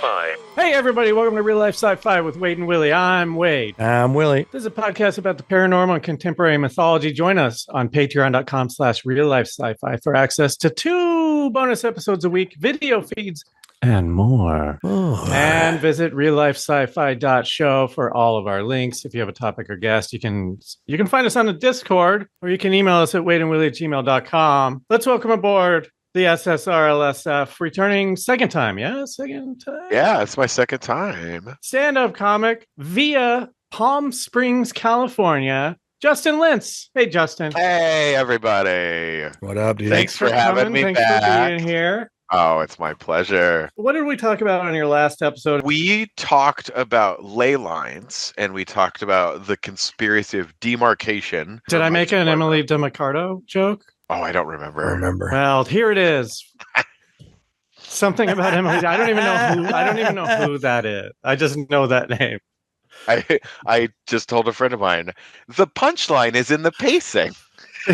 Sci-Fi. Hey everybody, welcome to Real Life Sci-Fi with Wade and Willie. I'm Wade. I'm Willie. This is a podcast about the paranormal and contemporary mythology. Join us on patreon.com/reallifesci-fi for access to 2 bonus episodes a week, video feeds, and more. And visit RealLifeSciFi.show for all of our links. If you have a topic or guest, you can find us on the Discord, or you can email us at WadeandWilly@gmail.com. Let's welcome aboard the SSRLSF, returning second time. Yeah, It's my second time. Stand-up comic via Palm Springs, California, Justin Lentz. Hey, Justin. Hey, everybody. What up, dude? Thanks for having me Thanks back. for being here. Oh, it's my pleasure. What did we talk about on your last episode? We talked about ley lines, and we talked about the conspiracy of demarcation. Did I make an Emily DeMarcardo joke? Oh, I don't remember. Well, here it is. Something about Emily. I don't even know who that is. I just know that name. I just told a friend of mine, the punchline is in the pacing.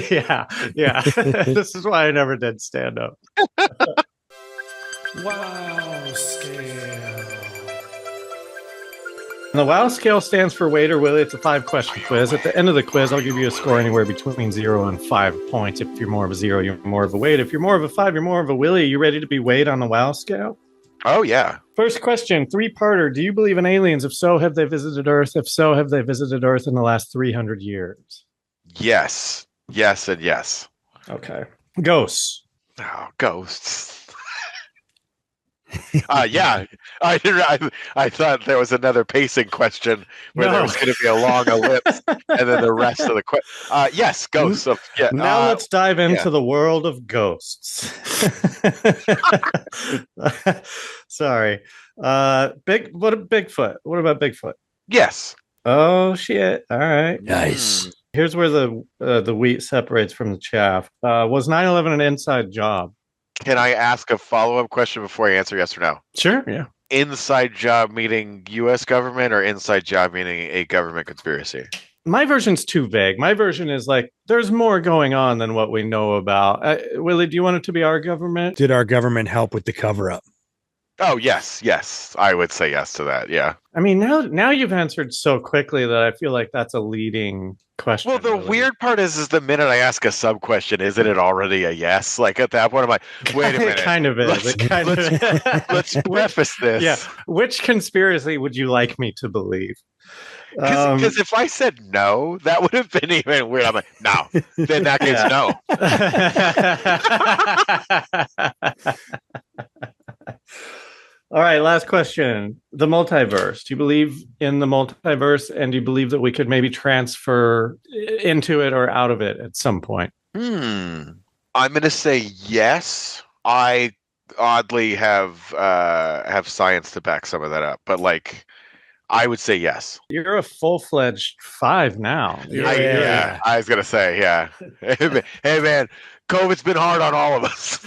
Yeah. This is why I never did stand up. Wow scale. The WOW scale stands for Wade or Willie. It's a 5-question quiz. At the end of the quiz, I'll give you a score anywhere between 0 and 5 points. If you're more of a 0, you're more of a Wade. If you're more of a 5, you're more of a Willie. Are you ready to be Wade on the WOW scale? Oh, yeah. First question, 3-parter. Do you believe in aliens? If so, have they visited Earth? If so, have they visited Earth in the last 300 years? Yes. Yes and yes. Okay. Ghosts. Oh, ghosts. Yeah. I thought there was another pacing question where there was going to be a long ellipse and then the rest of the question. Yes, ghosts. Now let's dive into the world of ghosts. Sorry. What about Bigfoot? Yes. Oh shit. All right. Nice. Here's where the wheat separates from the chaff. Was 9/11 an inside job? Can I ask a follow-up question before I answer yes or no? Sure, yeah. Inside job meaning U.S. government or inside job meaning a government conspiracy? My version's too vague. My version is like, there's more going on than what we know about. Willie, do you want it to be our government? Did our government help with the cover-up? Oh, yes. I would say yes to that, yeah. I mean, now you've answered so quickly that I feel like that's a leading question. Well, the weird part is the minute I ask a sub-question, isn't it already a yes? Like, at that point, I'm like, wait a minute. It kind of is. Let's preface this. Yeah. Which conspiracy would you like me to believe? Because if I said no, that would have been even weird. I'm like, no. Then that case, no. All right, last question. The multiverse. Do you believe in the multiverse, and do you believe that we could maybe transfer into it or out of it at some point? I'm going to say yes. I oddly have science to back some of that up, but like, I would say yes. You're a full-fledged 5 now. Yeah, I was going to say, yeah. Hey, man, COVID's been hard on all of us.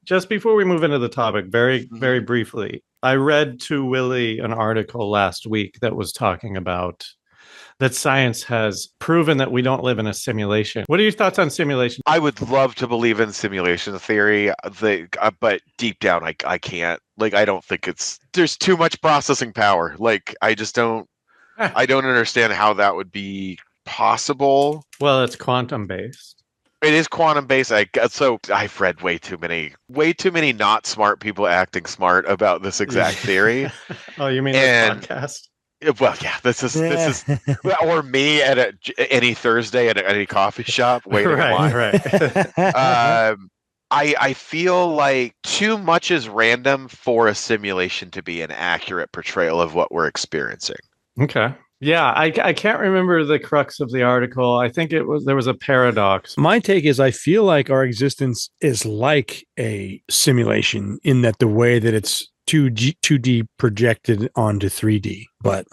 Just before we move into the topic, very, very briefly, I read to Willie an article last week that was talking about that science has proven that we don't live in a simulation. What are your thoughts on simulation? I would love to believe in simulation theory, but deep down, I can't. Like, I don't think there's too much processing power. Like, I just don't, I don't understand how that would be possible. Well, it's quantum based. It is quantum based. So I've read way too many not smart people acting smart about this exact theory. Oh, you mean this podcast? Well, yeah, this is or me at any Thursday at any coffee shop waiting in line. Right. I feel like too much is random for a simulation to be an accurate portrayal of what we're experiencing. Okay. Yeah, I can't remember the crux of the article. I think there was a paradox. My take is I feel like our existence is like a simulation in that the way that it's 2D projected onto 3D. But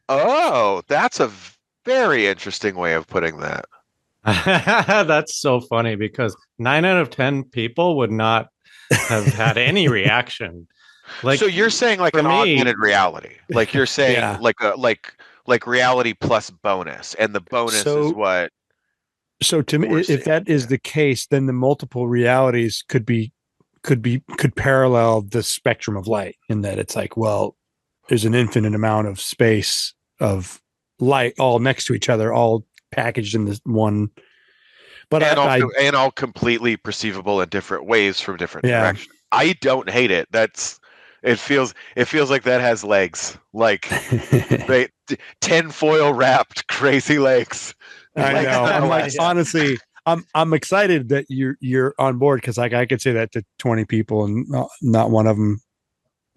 oh, that's a very interesting way of putting that. That's so funny because 9 out of 10 people would not have had any reaction. Like, so you're saying like an augmented reality, like you're saying like reality plus bonus, and the bonus is what. So to me, if that is the case, then the multiple realities could be could parallel the spectrum of light, in that it's like, well, there's an infinite amount of space of light all next to each other, all packaged in this one. But and all completely perceivable in different ways from different directions. I don't hate it. It feels like that has legs, like right, tinfoil wrapped crazy legs. I know. I'm like, honestly, I'm excited that you're on board, because like I could say that to 20 people and not one of them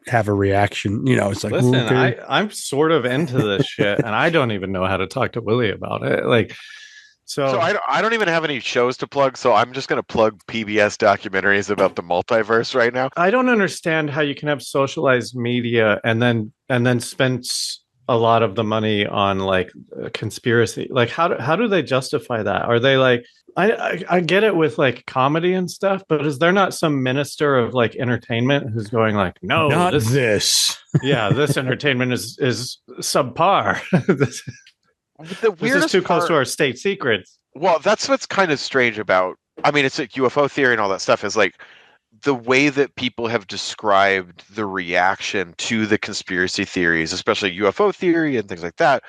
have a reaction. It's like, listen, okay. I'm sort of into this shit, and I don't even know how to talk to Willie about it. Like, so I don't even have any shows to plug, so I'm just going to plug PBS documentaries about the multiverse right now. I don't understand how you can have socialized media and then spend a lot of the money on like conspiracy. Like, how do they justify that? Are they like, I get it with like comedy and stuff, but is there not some minister of like entertainment who's going like, no, not this. Yeah, this entertainment is subpar. This is too close to our state secrets. Well, that's what's kind of strange about, I mean, it's like UFO theory and all that stuff, is like the way that people have described the reaction to the conspiracy theories, especially UFO theory and things like that,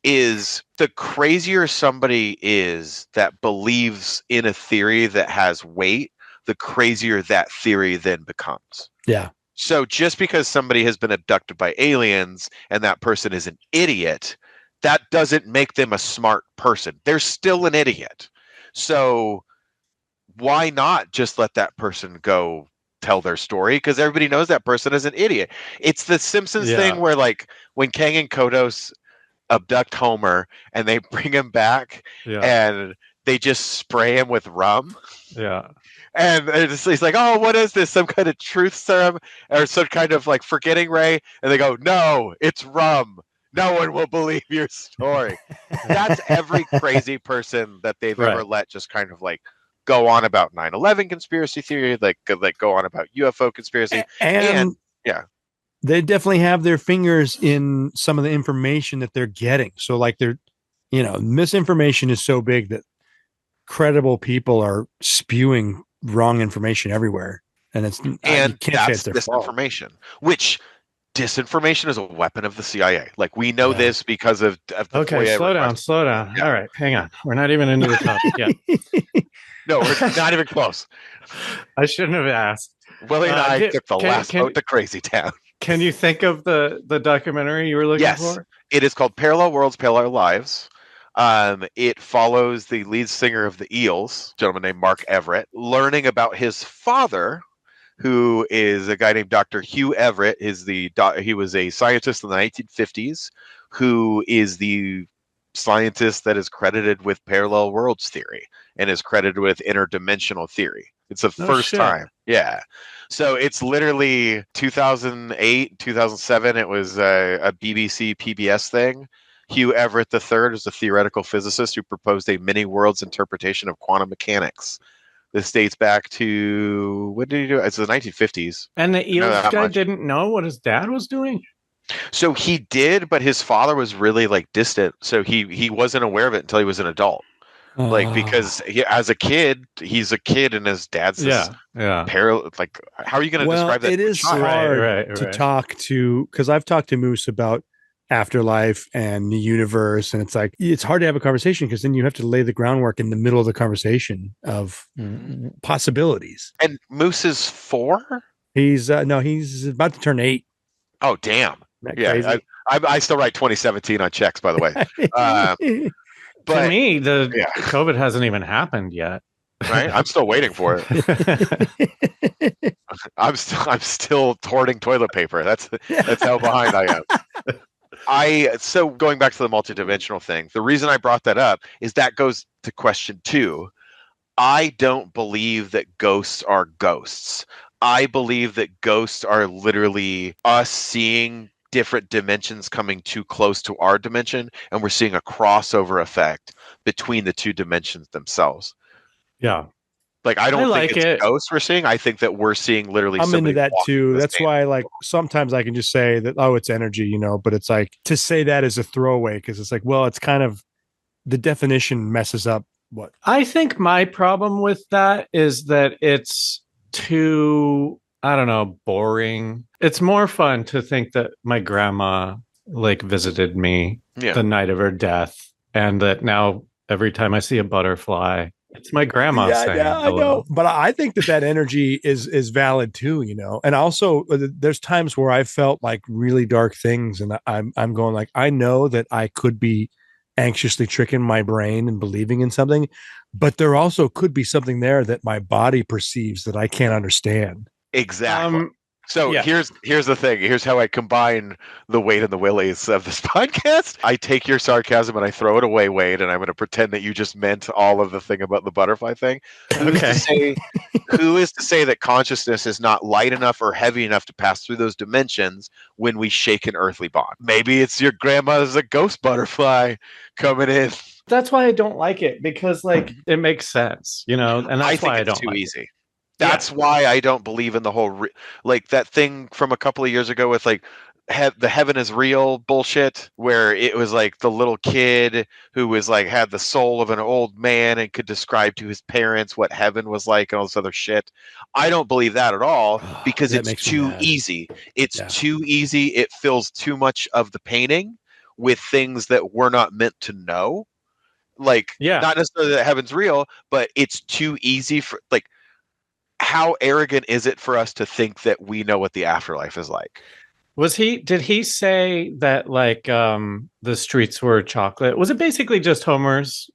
is the crazier somebody is that believes in a theory that has weight, the crazier that theory then becomes. Yeah. So just because somebody has been abducted by aliens and that person is an idiot, that doesn't make them a smart person. They're still an idiot. So why not just let that person go tell their story? Because everybody knows that person is an idiot. It's the Simpsons thing where, like, when Kang and Kodos abduct Homer and they bring him back and they just spray him with rum. Yeah. And he's like, oh, what is this? Some kind of truth serum or some kind of like forgetting ray? And they go, no, it's rum. No one will believe your story. That's every crazy person that they've ever let just kind of like go on about 9/11 conspiracy theory, like go on about UFO conspiracy. And they definitely have their fingers in some of the information that they're getting. So like misinformation is so big that credible people are spewing wrong information everywhere. And that's disinformation, which disinformation is a weapon of the CIA. Like, we know this because of the okay, slow down. Yeah. All right, hang on. We're not even into the topic yet. No, we're not even close. I shouldn't have asked. Willie and I took the last boat to Crazy Town. Can you think of the documentary you were looking for? It is called Parallel Worlds, Parallel Lives. It follows the lead singer of the Eels, a gentleman named Mark Everett, learning about his father, who is a guy named Dr. Hugh Everett. He was a scientist in the 1950s, who is the scientist that is credited with parallel worlds theory and is credited with interdimensional theory. It's the first time. Yeah. So it's literally 2008, 2007. It was a BBC PBS thing. Hugh Everett III is a theoretical physicist who proposed a many worlds interpretation of quantum mechanics. This dates back to, what did he do? It's the 1950s. And the Eels guy didn't know what his dad was doing? So he did, but his father was really like distant. So he wasn't aware of it until he was an adult. Like, because as a kid, he's a kid and his dad's this parallel. Like, how are you going to describe that? It is hard to talk to, because I've talked to Moose about afterlife and the universe, and it's like, it's hard to have a conversation because then you have to lay the groundwork in the middle of the conversation of possibilities. And Moose is 4? He's about to turn 8. Oh, damn. Yeah, I still write 2017 on checks, by the way. But to me, the COVID hasn't even happened yet. Right? I'm still waiting for it. I'm still hoarding toilet paper. That's how behind I am. So going back to the multidimensional thing, the reason I brought that up is that goes to question 2. I don't believe that ghosts are ghosts. I believe that ghosts are literally us seeing different dimensions coming too close to our dimension, and we're seeing a crossover effect between the two dimensions themselves. Yeah. Like, I don't think it's ghosts we're seeing. I think that we're seeing literally. I'm into that too. That's why, like, sometimes I can just say that, oh, it's energy, but it's like, to say that is a throwaway, because it's like, well, it's kind of, the definition messes up what I think my problem with that is that too, I don't know, boring. It's more fun to think that my grandma like visited me the night of her death, and that now every time I see a butterfly, it's my grandma saying hello. I know, but I think that energy is valid too, you know. And also, there's times where I felt like really dark things, and I'm going like, I know that I could be anxiously tricking my brain and believing in something, but there also could be something there that my body perceives that I can't understand. Exactly. So here's the thing. Here's how I combine the Wade and the Willies of this podcast. I take your sarcasm and I throw it away, Wade, and I'm going to pretend that you just meant all of the thing about the butterfly thing. Who is to say that consciousness is not light enough or heavy enough to pass through those dimensions when we shake an earthly bond? Maybe it's your grandma's a ghost butterfly coming in. That's why I don't like it, because like it makes sense, you know, and that's why I don't like it. That's why I don't believe in the whole like that thing from a couple of years ago with like the heaven is real bullshit, where it was like the little kid who was like had the soul of an old man and could describe to his parents what heaven was like and all this other shit. I don't believe that at all, because it's too easy. It's too easy. It fills too much of the painting with things that we're not meant to know. Like, not necessarily that heaven's real, but it's too easy for like. How arrogant is it for us to think that we know what the afterlife is like? Did he say that like the streets were chocolate? Was it basically just Homer's?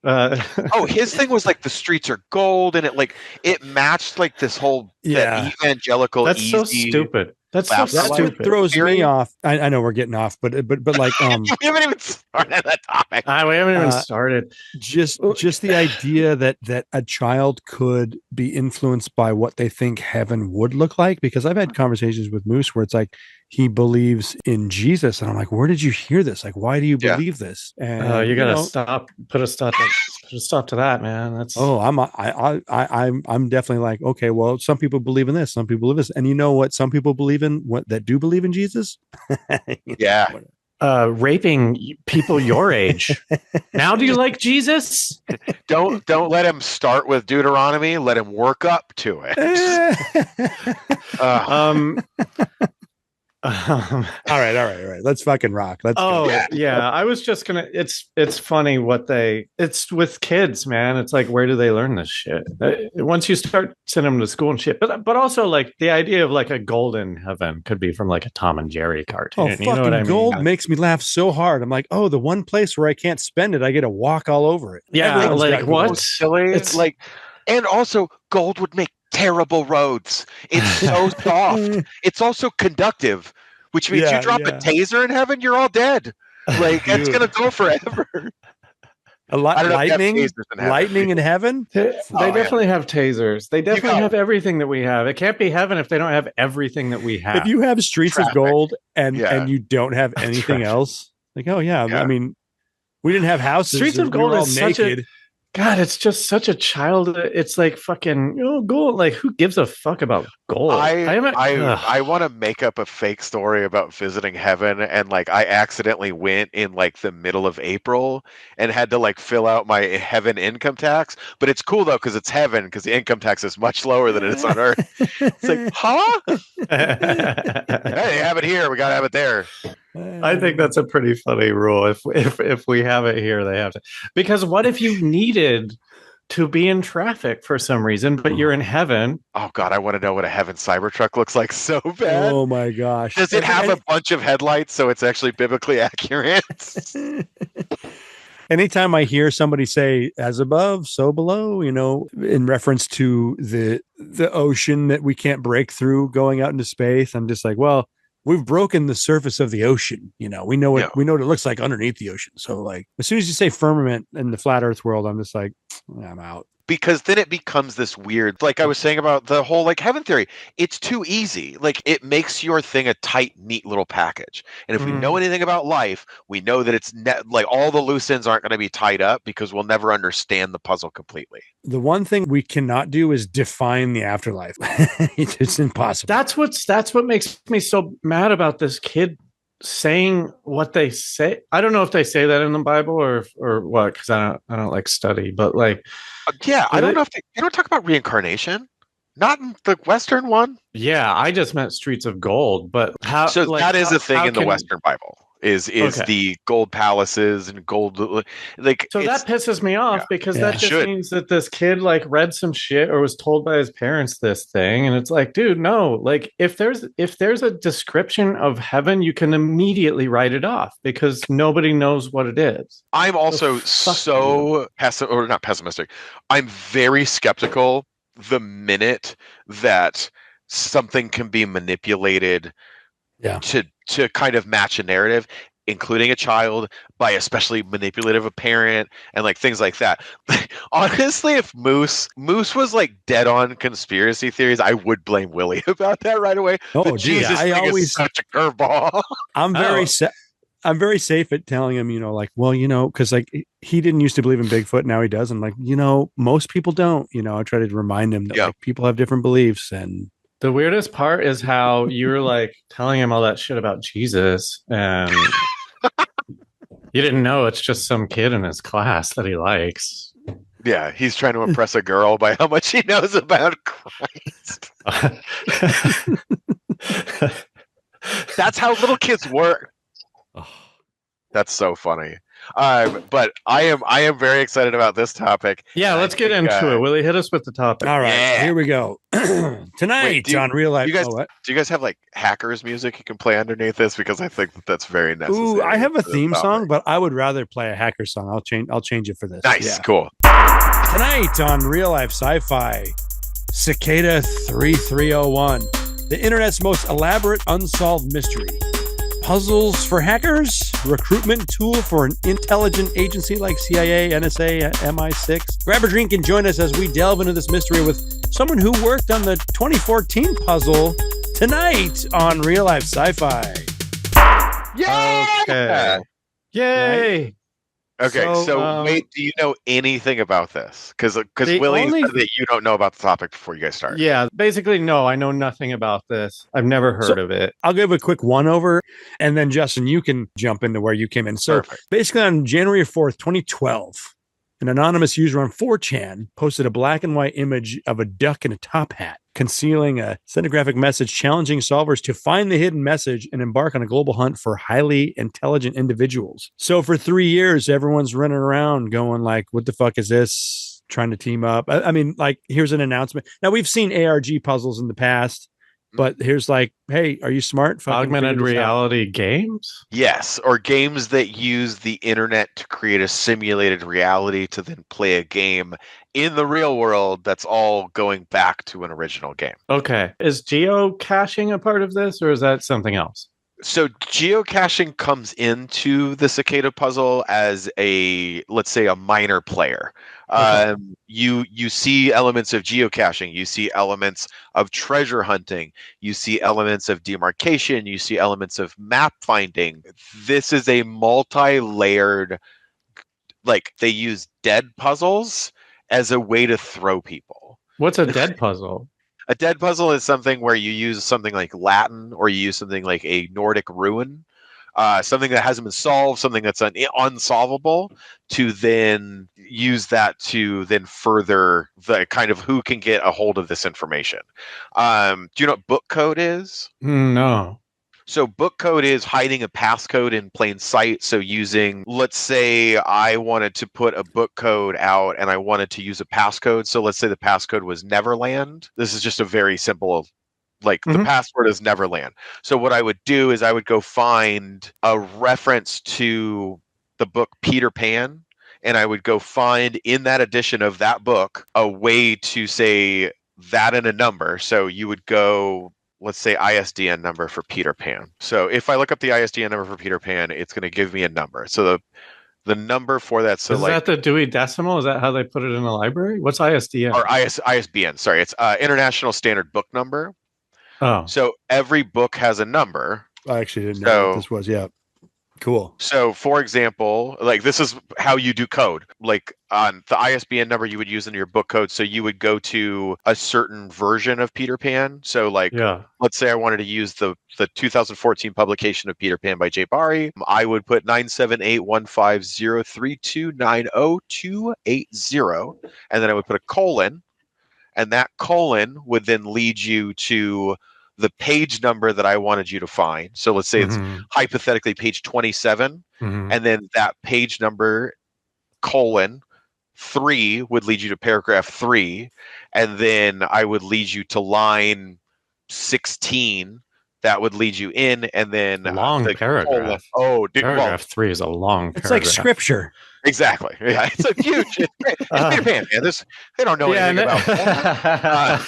His thing was like the streets are gold, and it matched like this whole that evangelical. That's so stupid. That's what throws me off. I know we're getting off, but like we haven't even started that topic. We haven't even started. Just the idea that a child could be influenced by what they think heaven would look like. Because I've had conversations with Moose where it's like he believes in Jesus, and I'm like, where did you hear this? Like, why do you believe this? And you gotta stop. Put a stop to that, man. That's I'm definitely like, okay, well, some people believe in this, some people believe this, and you know what? Some people believe in that do believe in Jesus. Raping people your age. Now, do you like Jesus? Don't let him start with Deuteronomy. Let him work up to it. All right. Let's fucking rock. Let's go. I was just gonna. It's funny it's with kids, man. It's like, where do they learn this shit? Once you start sending them to school and shit, but also like the idea of like a golden heaven could be from like a Tom and Jerry cartoon. Oh, you know what I mean? Gold makes me laugh so hard. I'm like, the one place where I can't spend it, I get to walk all over it. Yeah, like what? Silly. It's like, and also gold would make terrible roads. It's so soft. It's also conductive, which means you drop a taser in heaven, you're all dead. Like it's gonna go forever. Lightning in heaven. They definitely have tasers. They definitely have everything that we have. It can't be heaven if they don't have everything that we have. If you have streets of gold and you don't have anything else, like I mean, we didn't have houses. Streets of gold is naked. God, it's just such a child. It's like fucking gold. Like, who gives a fuck about gold? I want to make up a fake story about visiting heaven, and like I accidentally went in like the middle of April and had to like fill out my heaven income tax. But it's cool though because it's heaven, because the income tax is much lower than it is on Earth. It's like, huh? Hey, have it here. We gotta have it there. I think that's a pretty funny rule. If we have it here, they have to. Because what if you needed to be in traffic for some reason, but you're in heaven? Oh God, I want to know what a heaven Cybertruck looks like so bad. Oh my gosh. Does it have a bunch of headlights so it's actually biblically accurate? Anytime I hear somebody say "as above, so below," in reference to the ocean that we can't break through going out into space, I'm just like, well, we've broken the surface of the ocean. We know what it looks like underneath the ocean. So like, as soon as you say firmament in the flat earth world, I'm just like, I'm out. Because then it becomes this weird, like I was saying about the whole like heaven theory, it's too easy. Like it makes your thing a tight, neat little package. And if we know anything about life, we know that it's like all the loose ends aren't going to be tied up because we'll never understand the puzzle completely. The one thing we cannot do is define the afterlife. It's impossible. That's what makes me so mad about this kid saying what they say. I don't know if they say that in the Bible or what, because I don't like study, but like I don't know if they don't talk about reincarnation. Not in the Western one. Yeah, I just meant Streets of Gold, but how? So Like, that is a thing how in the can, Western Bible. Is Okay. the gold palaces and gold, like, So it's that pisses me off because Yeah. that just Should. means that this kid like read some shit or was told by his parents this thing, and it's like, dude, no. Like, if there's a description of heaven, you can immediately write it off because nobody knows what it is. I'm also fuck not pessimistic. I'm very skeptical the minute that something can be manipulated Yeah. to kind of match a narrative, including a child, by especially manipulative a parent and like things like that. Honestly, if Moose was like dead on conspiracy theories, I would blame Willie about that right away. Oh, The dude, Jesus I thing always is such a curveball. I'm very safe at telling him, like, well, because like he didn't used to believe in Bigfoot, now he does, and like, most people don't. I try to remind him that like people have different beliefs, and The weirdest part is how you're like telling him all that shit about Jesus, and you didn't know it's just some kid in his class that he likes. Yeah, he's trying to impress a girl by how much he knows about Christ. That's how little kids work. That's so funny. But I am very excited about this topic. Yeah, let's get into it. Willie, hit us with the topic. all right, Yeah. here we go. Tonight on Real Life. Do you guys have like hackers music you can play underneath this? Because I think that's very necessary. Ooh, I have a for this theme topic. song, but I would rather play a hacker song. I'll change it for this. Nice, Yeah. cool. Tonight on Real Life Sci-Fi, Cicada 3301, the internet's most elaborate unsolved mystery. Puzzles for hackers? Recruitment tool for an intelligent agency like CIA, NSA, MI6? Grab a drink and join us as we delve into this mystery with someone who worked on the 2014 puzzle tonight on Real Life Sci-Fi. Yeah. Okay. Yay. Okay, So, wait, do you know anything about this? Because the Willie only- said that you don't know about the topic before you guys start. Yeah, basically, no, I know nothing about this. I've never heard of it. I'll give a quick one over, and then Justin, you can jump into where you came in. So Perfect. basically on January 4th, 2012, an anonymous user on 4chan posted a black and white image of a duck in a top hat, concealing a stenographic message challenging solvers to find the hidden message and embark on a global hunt for highly intelligent individuals. So for 3 years, everyone's running around going like, what the fuck is this? Trying to team up. I mean, like, here's an announcement. Now, we've seen ARG puzzles in the past, but here's like, hey, are you smart? Fucking Augmented figure this out. reality games? Yes, or games that use the internet to create a simulated reality to then play a game in the real world that's all going back to an original game. Okay. Is geocaching a part of this, or is that something else? So geocaching comes into the Cicada puzzle as let's say a minor player. Okay. You see elements of geocaching, you see elements of treasure hunting, you see elements of demarcation, you see elements of map finding. This is a multi-layered, like, they use dead puzzles as a way to throw people. What's a dead puzzle? A dead puzzle is something where you use something like Latin, or you use something like a Nordic rune, something that hasn't been solved, something that's unsolvable, to then use that to then further the kind of who can get a hold of this information. Do you know what book code is? No. So book code is hiding a passcode in plain sight. So using, let's say I wanted to put a book code out and I wanted to use a passcode. So let's say the passcode was Neverland. This is just a very simple, like, the password is Neverland. So what I would do is I would go find a reference to the book Peter Pan, and I would go find in that edition of that book a way to say that in a number. So you would go, let's say, ISDN number for Peter Pan. So if I look up the ISDN number for Peter Pan, it's going to give me a number. So the number for that. So is like, that the Dewey Decimal? Is that how they put it in the library? What's ISDN? or ISBN. Sorry, it's International Standard Book Number. Oh, So every book has a number. I actually didn't know what this was. Yeah. Cool. So, for example, like, this is how you do code. Like, on the ISBN number you would use in your book code. So you would go to a certain version of Peter Pan. So, like, yeah. let's say I wanted to use the 2014 publication of Peter Pan by Jay Barry. I would put 9781503290280, and then I would put a colon, and that colon would then lead you to the page number that I wanted you to find. So let's say it's hypothetically page 27, and then that page number colon 3 would lead you to paragraph 3, and then I would lead you to line 16. That would lead you in, and then long paragraph. Paragraph 3 is a long paragraph. It's like scripture. Exactly. Yeah, it's a huge. It's great. It's Peter Pan, man. They don't know anything about that.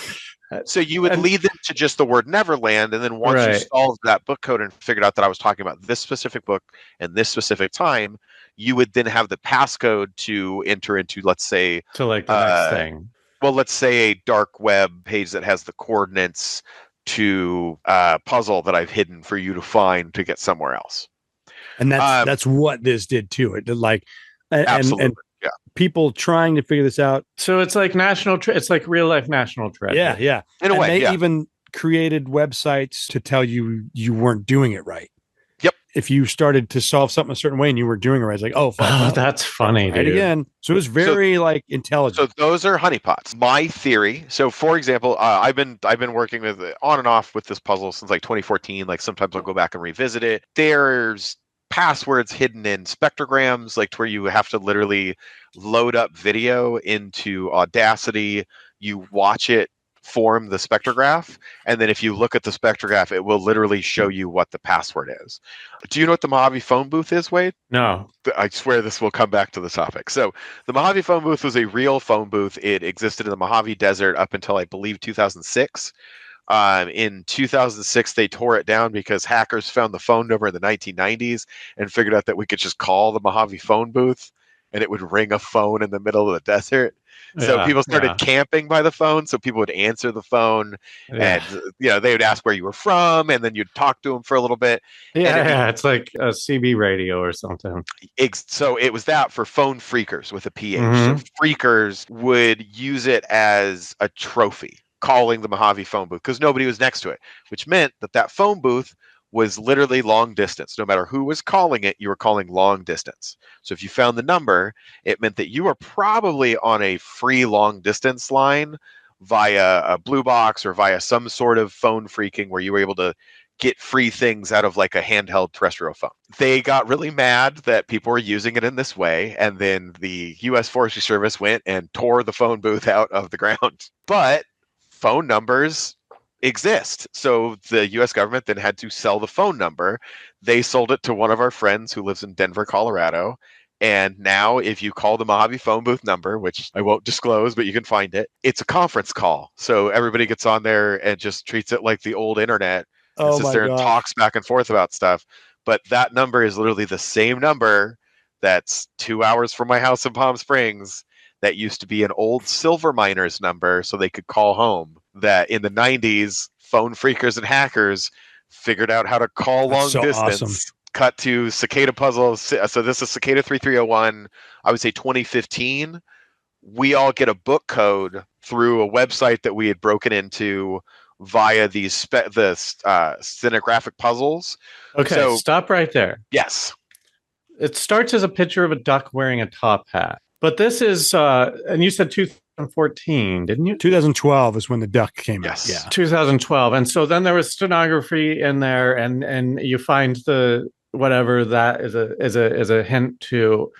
So you would lead them to just the word Neverland, and then once you solved that book code and figured out that I was talking about this specific book and this specific time, you would then have the passcode to enter into, let's say, to like the next thing. Well, let's say a dark web page that has the coordinates to a puzzle that I've hidden for you to find to get somewhere else. And that's what this did too. It did like, and people trying to figure this out. So it's like it's like real life national treasure. Yeah, yeah. In a way, they even created websites to tell you weren't doing it right. Yep. If you started to solve something a certain way and you were doing it right, it's like, that's funny, right dude. Again. So it was very intelligent. So those are honeypots. My theory. So for example, I've been working with on and off with this puzzle since like 2014. Like sometimes I'll go back and revisit it. There's passwords hidden in spectrograms, like to where you have to literally load up video into Audacity. You watch it form the spectrograph, and then if you look at the spectrograph, it will literally show you what the password is. Do you know what the Mojave phone booth is, Wade? No. I swear this will come back to the topic. So the Mojave phone booth was a real phone booth. It existed in the Mojave Desert up until I believe 2006. In 2006, they tore it down because hackers found the phone number in the 1990s and figured out that we could just call the Mojave phone booth and it would ring a phone in the middle of the desert. So people started camping by the phone, so people would answer the phone, and they would ask where you were from, and then you'd talk to them for a little bit. It's like a CB radio or something. So it was that for phone freakers with a PH. So freakers would use it as a trophy, calling the Mojave phone booth, because nobody was next to it, which meant that phone booth was literally long distance. No matter who was calling it, you were calling long distance. So if you found the number, it meant that you were probably on a free long distance line via a blue box or via some sort of phone freaking where you were able to get free things out of like a handheld terrestrial phone. They got really mad that people were using it in this way, and then the U.S. Forestry Service went and tore the phone booth out of the ground. But phone numbers exist. So the U.S. government then had to sell the phone number. They sold it to one of our friends who lives in Denver, Colorado. And now if you call the Mojave phone booth number, which I won't disclose, but you can find it, it's a conference call. So everybody gets on there and just treats it like the old internet and sits there and talks back and forth about stuff. But that number is literally the same number that's 2 hours from my house in Palm Springs that used to be an old silver miners number so they could call home. That in the 90s, phone freakers and hackers figured out how to call long distance. Awesome. Cut to Cicada puzzles. So this is Cicada 3301. I would say 2015. We all get a book code through a website that we had broken into via the scenographic puzzles. Okay, so stop right there. Yes. It starts as a picture of a duck wearing a top hat. But this is, and you said 2014, didn't you? 2012 is when the duck came out. Yeah. 2012. And so then there was stenography in there, and you find the whatever that is a hint to.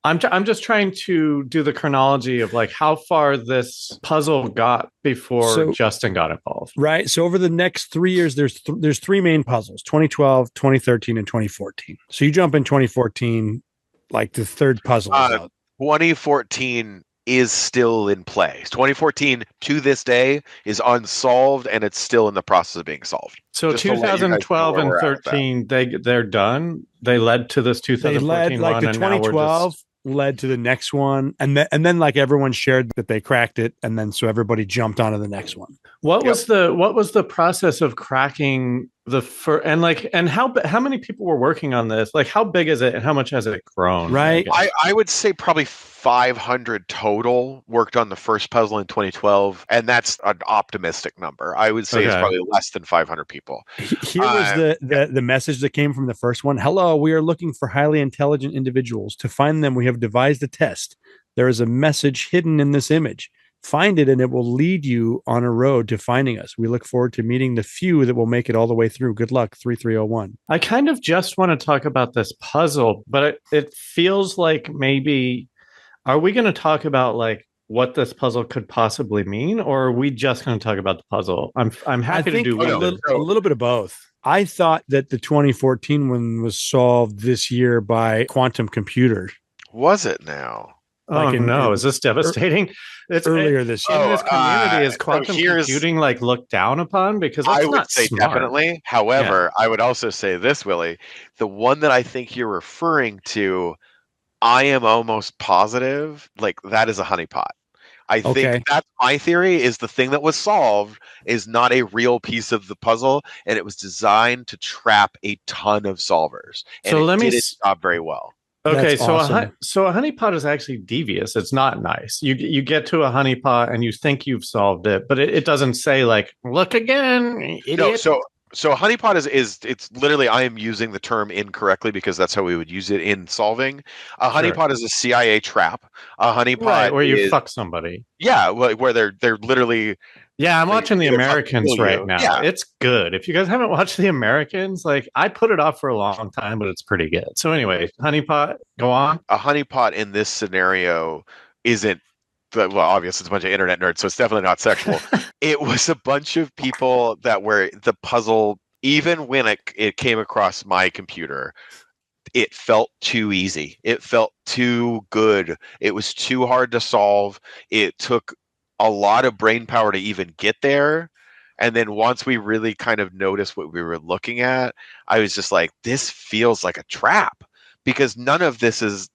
I'm just trying to do the chronology of like how far this puzzle got before Justin got involved. Right. So over the next 3 years, there's three main puzzles: 2012, 2013, and 2014. So you jump in 2014, like the third puzzle is out. 2014 is still in play. 2014 to this day is unsolved, and it's still in the process of being solved. So 2012 and 13, they're done. They led to this 2014 they led, like one, the and 2012 led to the next one, and then like everyone shared that they cracked it, and then so everybody jumped onto the next one. What was the process of cracking and how many people were working on this? Like, how big is it, and how much has it grown? Right, I would say probably 500 total worked on the first puzzle in 2012, and that's an optimistic number. I would say it's probably less than 500 people. Here was the message that came from the first one. Hello, we are looking for highly intelligent individuals. To find them, we have devised a test. There is a message hidden in this image. find it, and it will lead you on a road to finding us. We look forward to meeting the few that will make it all the way through. Good luck, 3301. I kind of just want to talk about this puzzle, but it feels like maybe, are we going to talk about like what this puzzle could possibly mean, or are we just going to talk about the puzzle? I'm happy to do a little bit of both. I thought that the 2014 one was solved this year by quantum computers. Was it now? Oh, no. Is this devastating? It's earlier this year. In this community, is quantum computing like looked down upon? Because that's I would not say smart. definitely. However, I would also say this, Willie. The one that I think you're referring to, I am almost positive, like that is a honeypot. I think that's my theory, is the thing that was solved is not a real piece of the puzzle, and it was designed to trap a ton of solvers. And so it did its job very well. Okay, so awesome. So a honeypot is actually devious. It's not nice. You get to a honeypot and you think you've solved it, but it doesn't say like, look again, idiot. No, so a honeypot is it's literally, I am using the term incorrectly because that's how we would use it in solving. A honeypot is a CIA trap. A honeypot where you fuck somebody. Yeah, where they're literally. Yeah, I'm watching The Americans right now. Yeah. It's good. If you guys haven't watched The Americans, like I put it off for a long time, but it's pretty good. So anyway, honeypot, go on. A honeypot in this scenario isn't, well, obviously it's a bunch of internet nerds, so it's definitely not sexual. It was a bunch of people that were the puzzle, even when it came across my computer, it felt too easy. It felt too good. It was too hard to solve. It took a lot of brain power to even get there. And then once we really kind of noticed what we were looking at, I was just like, this feels like a trap, because none of this is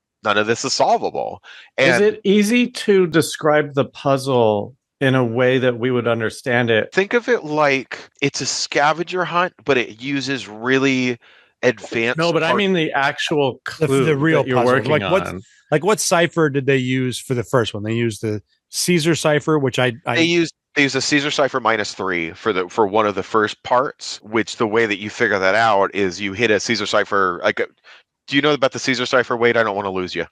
solvable. And is it easy to describe the puzzle in a way that we would understand it? Think of it like it's a scavenger hunt, but it uses really advanced. No, but I mean the actual clue, the real that you're puzzle. working on. What cipher did they use for the first one? They used the Caesar cipher, which they use a Caesar cipher -3 for one of the first parts. Which the way that you figure that out is you hit a Caesar cipher. Do you know about the Caesar cipher, Wade? I don't want to lose you.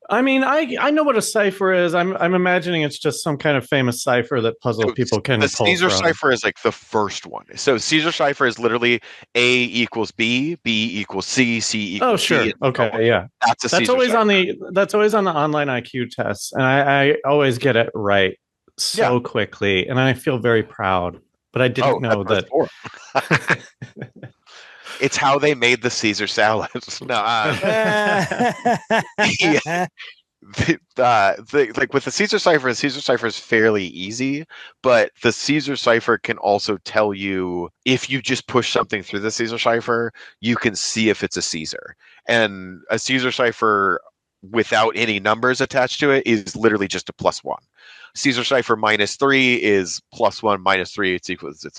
I mean, I know what a cipher is. I'm imagining it's just some kind of famous cipher that puzzle people can pull from. The Caesar cipher is like the first one. So Caesar cipher is literally A equals B, B equals C, C equals C. Oh, sure. Okay, yeah. That's always cipher. That's always on the online IQ tests, and I always get it right so quickly, and I feel very proud. But I didn't know that. It's how they made the Caesar salad. No, like with the Caesar cipher is fairly easy, but the Caesar cipher can also tell you, if you just push something through the Caesar cipher, you can see if it's a Caesar. And a Caesar cipher without any numbers attached to it is literally just a +1. Caesar cipher -3 is +1 -3. It's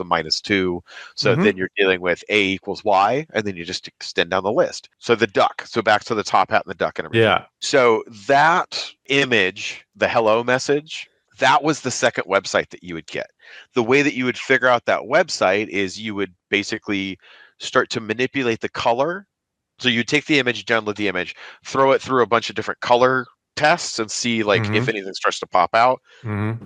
a -2. So then you're dealing with A equals Y, and then you just extend down the list. So the duck. So back to the top hat and the duck and everything. Yeah. So that image, the hello message, that was the second website that you would get. The way that you would figure out that website is you would basically start to manipulate the color. So you take the image, download the image, throw it through a bunch of different color tests and see if anything starts to pop out.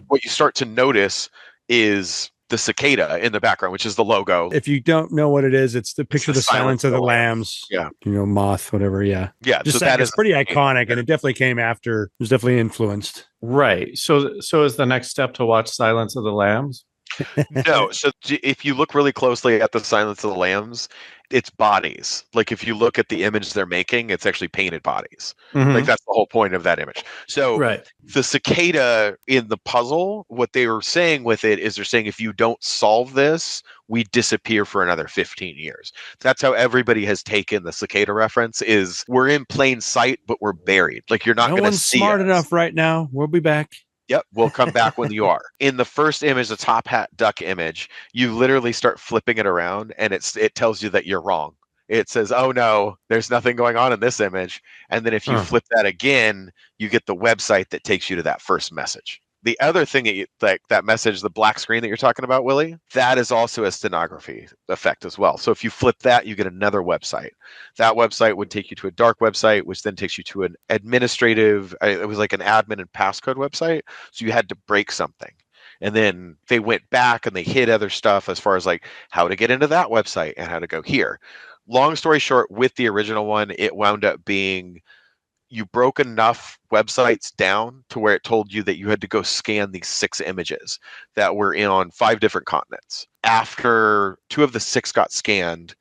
What you start to notice is the cicada in the background, which is the logo. If you don't know what it is, it's the picture of the Silence of the Lambs. Yeah. Moth, whatever. Yeah. Yeah. Just so that is pretty iconic, and it definitely came after. It was definitely influenced. Right. So is the next step to watch Silence of the Lambs? No. So if you look really closely at the Silence of the Lambs, it's bodies. Like if you look at the image they're making, it's actually painted bodies. Like that's the whole point of that image. So the cicada in the puzzle, what they were saying with it is they're saying, if you don't solve this, we disappear for another 15 years. That's how everybody has taken the cicada reference, is we're in plain sight, but we're buried. Like you're not going to see smart enough right now. We'll be back. Yep, we'll come back when you are. In the first image, the top hat duck image, you literally start flipping it around, and it tells you that you're wrong. It says, oh no, there's nothing going on in this image. And then if you flip that again, you get the website that takes you to that first message. the other thing that that message, the black screen that you're talking about, Willie, that is also a stenography effect as well. So if you flip that, you get another website. That website would take you to a dark website, which then takes you to an administrative, it was like an admin and passcode website. So you had to break something. And then they went back and they hid other stuff as far as like how to get into that website and how to go here. Long story short, with the original one, it wound up being you broke enough websites down to where it told you that you had to go scan these 6 images that were on 5 different continents. After 2 of the 6 got scanned,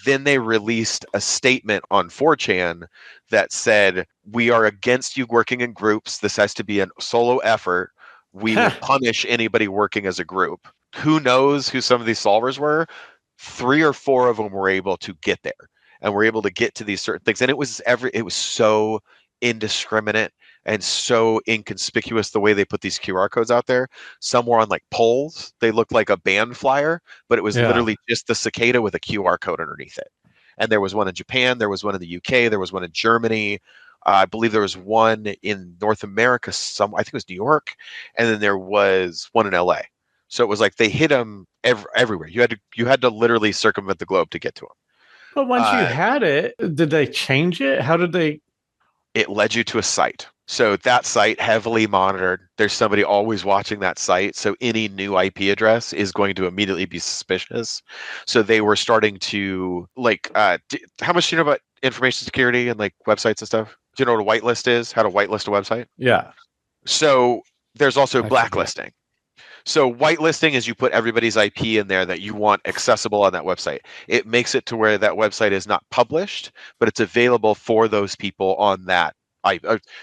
then they released a statement on 4chan that said, we are against you working in groups. This has to be a solo effort. We will punish anybody working as a group. Who knows who some of these solvers were? 3 or 4 of them were able to get there. And we're able to get to these certain things. And it was so indiscriminate and so inconspicuous the way they put these QR codes out there. Some were on like poles. They looked like a band flyer, but it was literally just the cicada with a QR code underneath it. And there was one in Japan. There was one in the UK. There was one in Germany. I believe there was one in North America. I think it was New York. And then there was one in LA. So it was like they hit them everywhere. You had to literally circumvent the globe to get to them. But once you had it, did they change it? How did they? It led you to a site. So that site, heavily monitored. There's somebody always watching that site. So any new IP address is going to immediately be suspicious. So they were starting to like, how much do you know about information security and like websites and stuff? Do you know what a whitelist is? How to whitelist a website? Yeah. So there's also blacklisting. So whitelisting is you put everybody's IP in there that you want accessible on that website. It makes it to where that website is not published, but it's available for those people on that.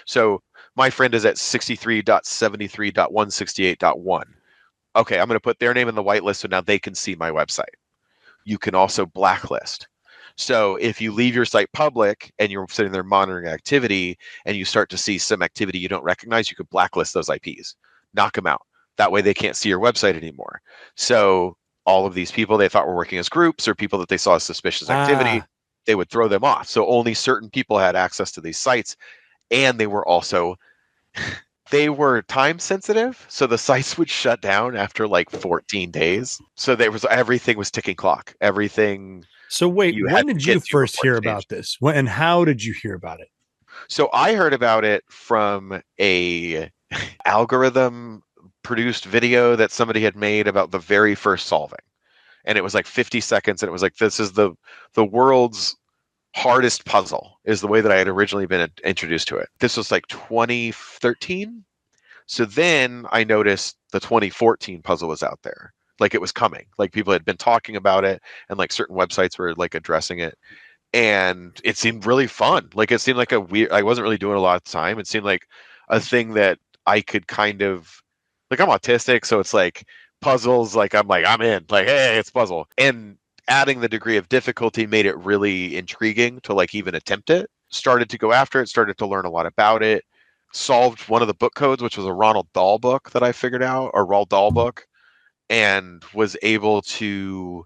So my friend is at 63.73.168.1. Okay, I'm going to put their name in the whitelist so now they can see my website. You can also blacklist. So if you leave your site public and you're sitting there monitoring activity and you start to see some activity you don't recognize, you could blacklist those IPs, knock them out. That way they can't see your website anymore. So all of these people they thought were working as groups or people that they saw as suspicious activity, they would throw them off. So only certain people had access to these sites. And they were also, they were time sensitive. So the sites would shut down after like 14 days. So everything was ticking clock. Everything. So wait, when did you first hear about this? And how did you hear about it? So I heard about it from a algorithm produced video that somebody had made about the very first solving. And it was like 50 seconds. And it was like, this is the world's hardest puzzle is the way that I had originally been introduced to it. This was like 2013. So then I noticed the 2014 puzzle was out there. Like it was coming. Like people had been talking about it and like certain websites were like addressing it. And it seemed really fun. Like it seemed like I wasn't really doing a lot of time. It seemed like a thing that I could kind of, like I'm autistic, so it's like puzzles, like I'm in, like, hey, it's puzzle. And adding the degree of difficulty made it really intriguing to like even attempt it. Started to go after it, started to learn a lot about it, solved one of the book codes, which was a Ronald Dahl book that I figured out, or Roald Dahl book, and was able to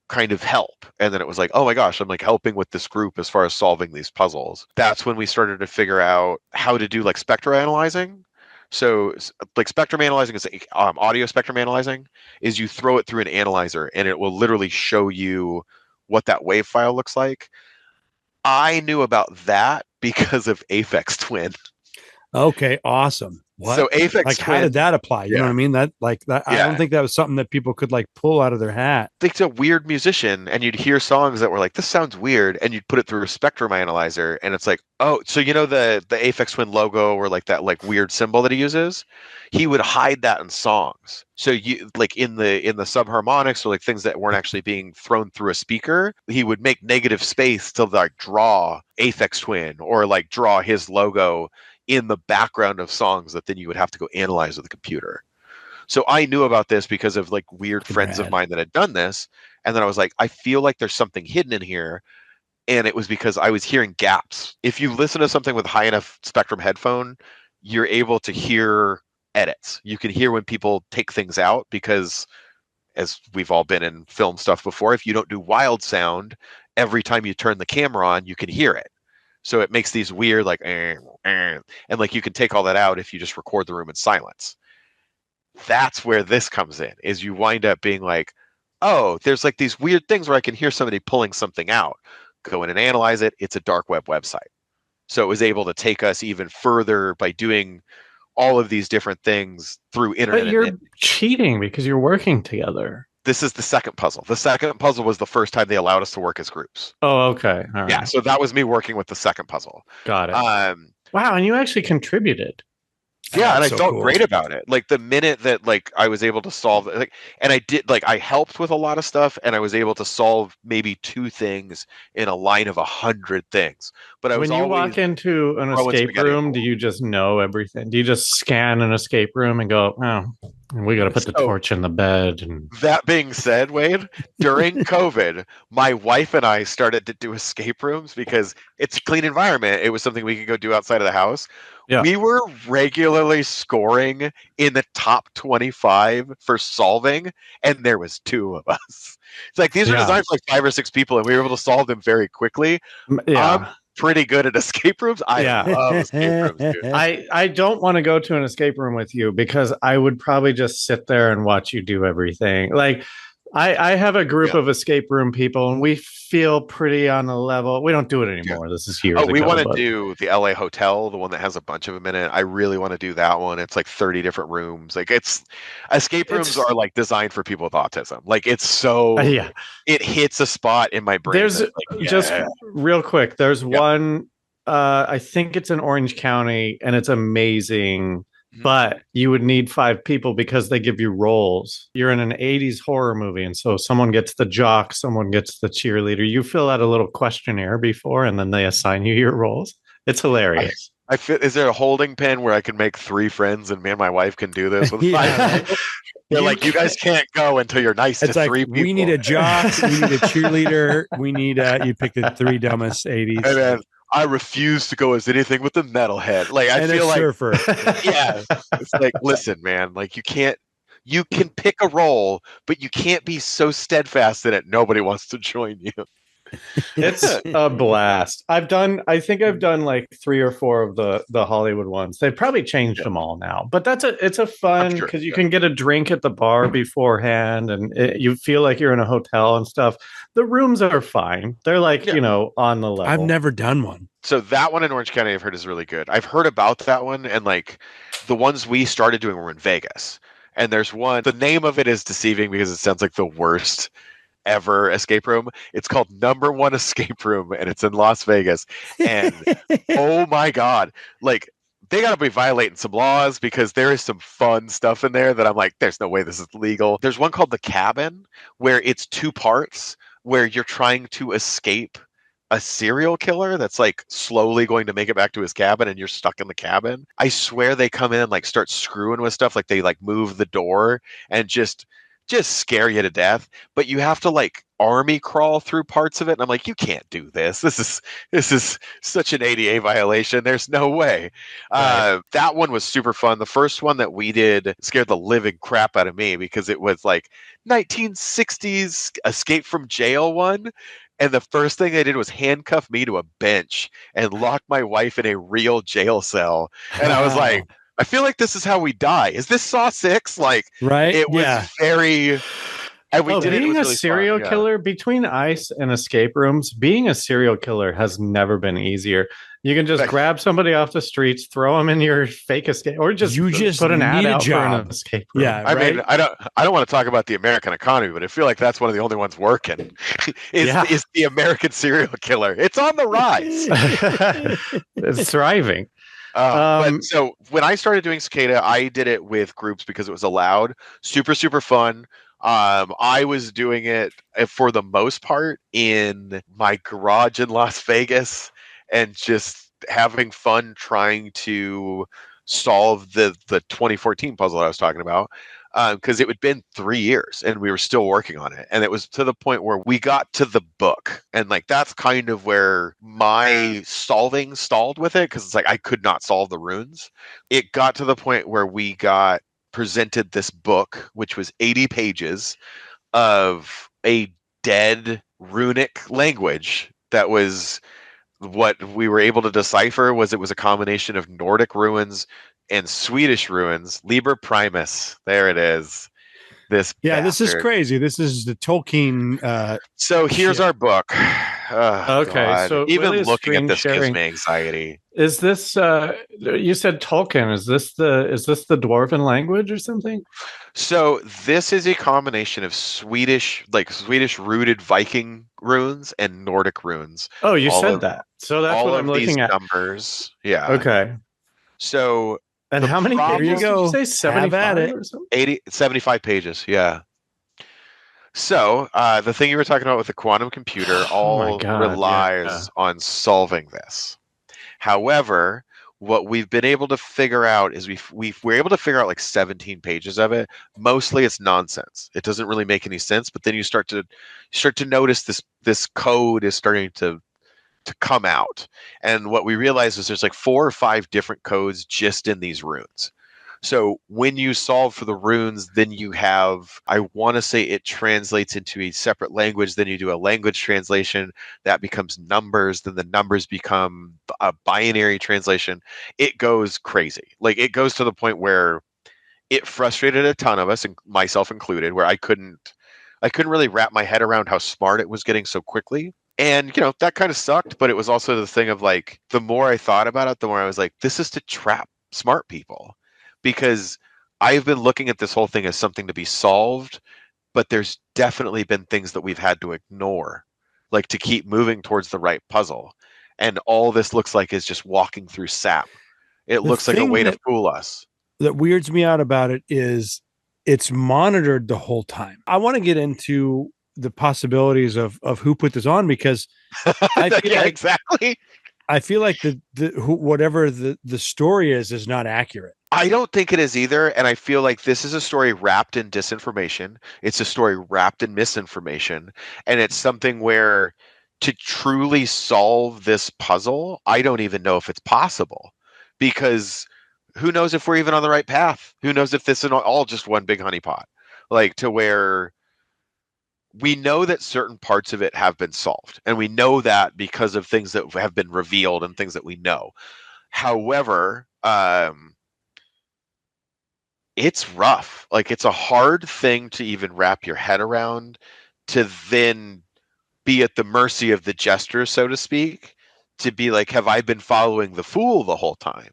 kind of help. And then it was like, oh my gosh, I'm like helping with this group as far as solving these puzzles. That's when we started to figure out how to do like spectrum analyzing. So like spectrum analyzing is audio spectrum analyzing is you throw it through an analyzer and it will literally show you what that wave file looks like. I knew about that because of Aphex Twin. Okay, awesome. What? So Aphex like Twin, how did that apply? You know what I mean? That like that. I don't think that was something that people could like pull out of their hat. It's a weird musician, and you'd hear songs that were like, "This sounds weird," and you'd put it through a spectrum analyzer, and it's like, "Oh, so you know the Aphex Twin logo or like that like weird symbol that he uses? He would hide that in songs. So you like in the subharmonics or like things that weren't actually being thrown through a speaker, he would make negative space to like draw Aphex Twin or like draw his logo in the background of songs that then you would have to go analyze with a computer. So I knew about this because of like weird friends of mine that had done this. And then I was like, I feel like there's something hidden in here. And it was because I was hearing gaps. If you listen to something with high enough spectrum headphone, you're able to hear edits. You can hear when people take things out because, as we've all been in film stuff before, if you don't do wild sound, every time you turn the camera on, you can hear it. So it makes these weird like and like you can take all that out if you just record the room in silence. That's where this comes in, is you wind up being like, oh, there's like these weird things where I can hear somebody pulling something out. Go in and analyze it. It's a dark web website. So it was able to take us even further by doing all of these different things through internet. But you're cheating because you're working together. This is the second puzzle. The second puzzle was the first time they allowed us to work as groups. Oh, okay. All right. Yeah, so that was me working with the second puzzle. Got it. Wow, and you actually contributed. Yeah, and I felt great about it. Like the minute that like I was able to solve like, and I did like I helped with a lot of stuff, and I was able to solve maybe 2 things in a line of 100 things. But I was when you walk into an escape room, do you just know everything? Do you just scan an escape room and go, oh, we got to put the torch in the bed? And that being said, Wade, during COVID, my wife and I started to do escape rooms because it's a clean environment. It was something we could go do outside of the house. Yeah. We were regularly scoring in the top 25 for solving, and there was 2 of us. It's like these are designed for like 5 or 6 people, and we were able to solve them very quickly. Yeah. I'm pretty good at escape rooms. I love escape rooms, dude. I don't want to go to an escape room with you because I would probably just sit there and watch you do everything. Like I have a group of escape room people, and we feel pretty on the level. We don't do it anymore. This is years ago. We want to do the LA Hotel, the one that has a bunch of them in it. I really want to do that one. It's like 30 different rooms. Like escape rooms are like designed for people with autism. Like it's so it hits a spot in my brain. There's just real quick. There's one. I think it's in Orange County, and it's amazing. But you would need 5 people because they give you roles. You're in an 80s horror movie, and so someone gets the jock, someone gets the cheerleader. You fill out a little questionnaire before, and then they assign you your roles. It's hilarious. Is there a holding pen where I can make 3 friends, and me and my wife can do this with 5? They're like, you guys can't go until you're nice to 3 people. We need a jock, we need a cheerleader, we need you pick the 3 dumbest 80s. And then I refuse to go as anything with the metalhead. Like I feel like surfer. Yeah. It's like, listen, man, like you can pick a role, but you can't be so steadfast in it nobody wants to join you. It's a blast. I think I've done like 3 or 4 of the Hollywood ones. They've probably changed them all now, but it's a fun because you can get a drink at the bar beforehand, and you feel like you're in a hotel and stuff. The rooms are fine. They're like, on the level. I've never done one. So that one in Orange County I've heard is really good. I've heard about that one, and like the ones we started doing were in Vegas. And there's one, the name of it is deceiving because it sounds like the worst ever escape room. It's called Number One Escape Room, and it's in Las Vegas. And oh my God, like they got to be violating some laws because there is some fun stuff in there that I'm like, there's no way this is legal. There's one called The Cabin where it's 2 parts where you're trying to escape a serial killer that's like slowly going to make it back to his cabin, and you're stuck in the cabin. I swear they come in and like start screwing with stuff, like they like move the door and just scare you to death, but you have to like army crawl through parts of it, and I'm like, you can't do this. This is such an ADA violation. There's no way. Right. That one was super fun. The first one that we did scared the living crap out of me because it was like 1960s escape from jail one. And the first thing they did was handcuff me to a bench and lock my wife in a real jail cell. And I was like, I feel like this is how we die. Is this Saw 6? Like, right? It was very. And we did being it a serial killer between ICE and escape rooms, being a serial killer has never been easier. You can just grab somebody off the streets, throw them in your fake escape, or just put an ad out for an escape room. Yeah, I mean, I don't want to talk about the American economy, but I feel like that's one of the only ones working. is the American serial killer? It's on the rise. It's thriving. But so when I started doing Cicada, I did it with groups because it was allowed. Super, super fun. I was doing it for the most part in my garage in Las Vegas and just having fun trying to solve the 2014 puzzle I was talking about. Because it had been 3 years and we were still working on it. And it was to the point where we got to the book. And like, that's kind of where my solving stalled with it. Cause it's like, I could not solve the runes. It got to the point where we got presented this book, which was 80 pages of a dead runic language that was what we were able to decipher was it was a combination of Nordic ruins and Swedish ruins. Liber Primus. There it is. This This is bastard. crazy. This is the Tolkien. So here's shit. our book. Oh, Okay, God. so Even Willie is looking at screen this gives sharing. me anxiety. Is this you said Tolkien? Is this the dwarven language or something? So this is a combination of Swedish rooted Viking runes and Nordic runes. Oh, you said that. So that's what I'm looking at. Numbers. Yeah. Okay. So and how many pages did you say? 75 or something? 75 pages. Yeah. So the thing you were talking about with the quantum computer relies on solving this. However, what we've been able to figure out is we're able to figure out like 17 pages of it. Mostly it's nonsense. It doesn't really make any sense, but then you start to notice this code is starting to come out. And what we realize is there's like 4 or 5 different codes just in these runes. So when you solve for the runes, then you have, I want to say it translates into a separate language. Then you do a language translation that becomes numbers. Then the numbers become a binary translation. It goes crazy. Like it goes to the point where it frustrated a ton of us, and myself included, where I couldn't really wrap my head around how smart it was getting so quickly. And, that kind of sucked. But it was also the thing of like, the more I thought about it, the more I was like, this is to trap smart people. Because I've been looking at this whole thing as something to be solved, but there's definitely been things that we've had to ignore, like to keep moving towards the right puzzle. And all this looks like is just walking through sap. It looks like a way to fool us. That weirds me out about it is it's monitored the whole time. I want to get into the possibilities of who put this on, because I feel exactly. I feel like whatever the story is not accurate. I don't think it is either. And I feel like this is a story wrapped in disinformation. It's a story wrapped in misinformation. And it's something where to truly solve this puzzle, I don't even know if it's possible, because who knows if we're even on the right path? Who knows if this is all just one big honeypot? Like, to where we know that certain parts of it have been solved. And we know that because of things that have been revealed and things that we know. However, it's rough. Like, it's a hard thing to even wrap your head around, to then be at the mercy of the jester, so to speak, to be like, have I been following the fool the whole time?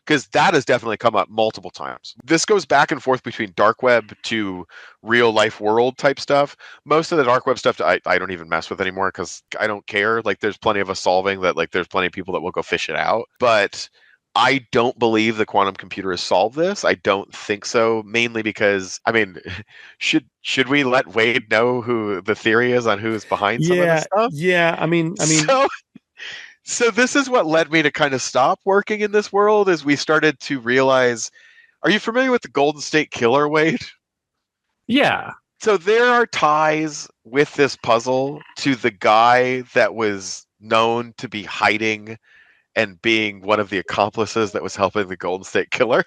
Because that has definitely come up multiple times. This goes back and forth between dark web to real life world type stuff. Most of the dark web stuff I don't even mess with anymore, because I don't care. Like, there's plenty of us solving that. Like, there's plenty of people that will go fish it out. But I don't believe the quantum computer has solved this. I don't think so, mainly because, I mean, should we let Wade know who the theory is on who's behind some of this stuff? Yeah, I mean, So this is what led me to kind of stop working in this world, as we started to realize, are you familiar with the Golden State Killer, Wade? Yeah. So there are ties with this puzzle to the guy that was known to be hiding and being one of the accomplices that was helping the Golden State Killer.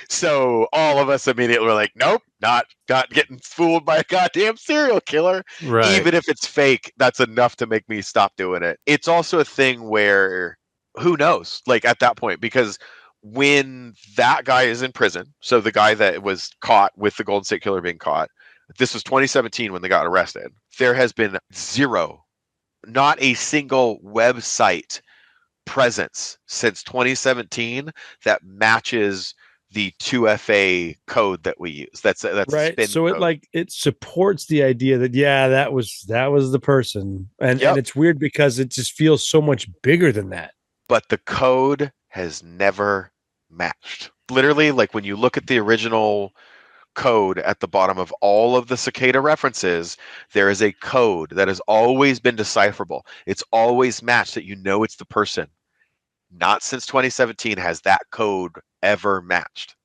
So all of us immediately were like, nope, not getting fooled by a goddamn serial killer. Right. Even if it's fake, that's enough to make me stop doing it. It's also a thing where, who knows, like at that point, because when that guy is in prison, so the guy that was caught with the Golden State Killer being caught, this was 2017 when they got arrested, there has been zero, not a single website presence since 2017 that matches the 2FA code that we use. That's right. So code. It supports the idea that that was the person, and it's weird because it just feels so much bigger than that. But the code has never matched. Literally, like when you look at the original code at the bottom of all of the Cicada references, there is a code that has always been decipherable. It's always matched, that it's the person. Not since 2017 has that code ever matched.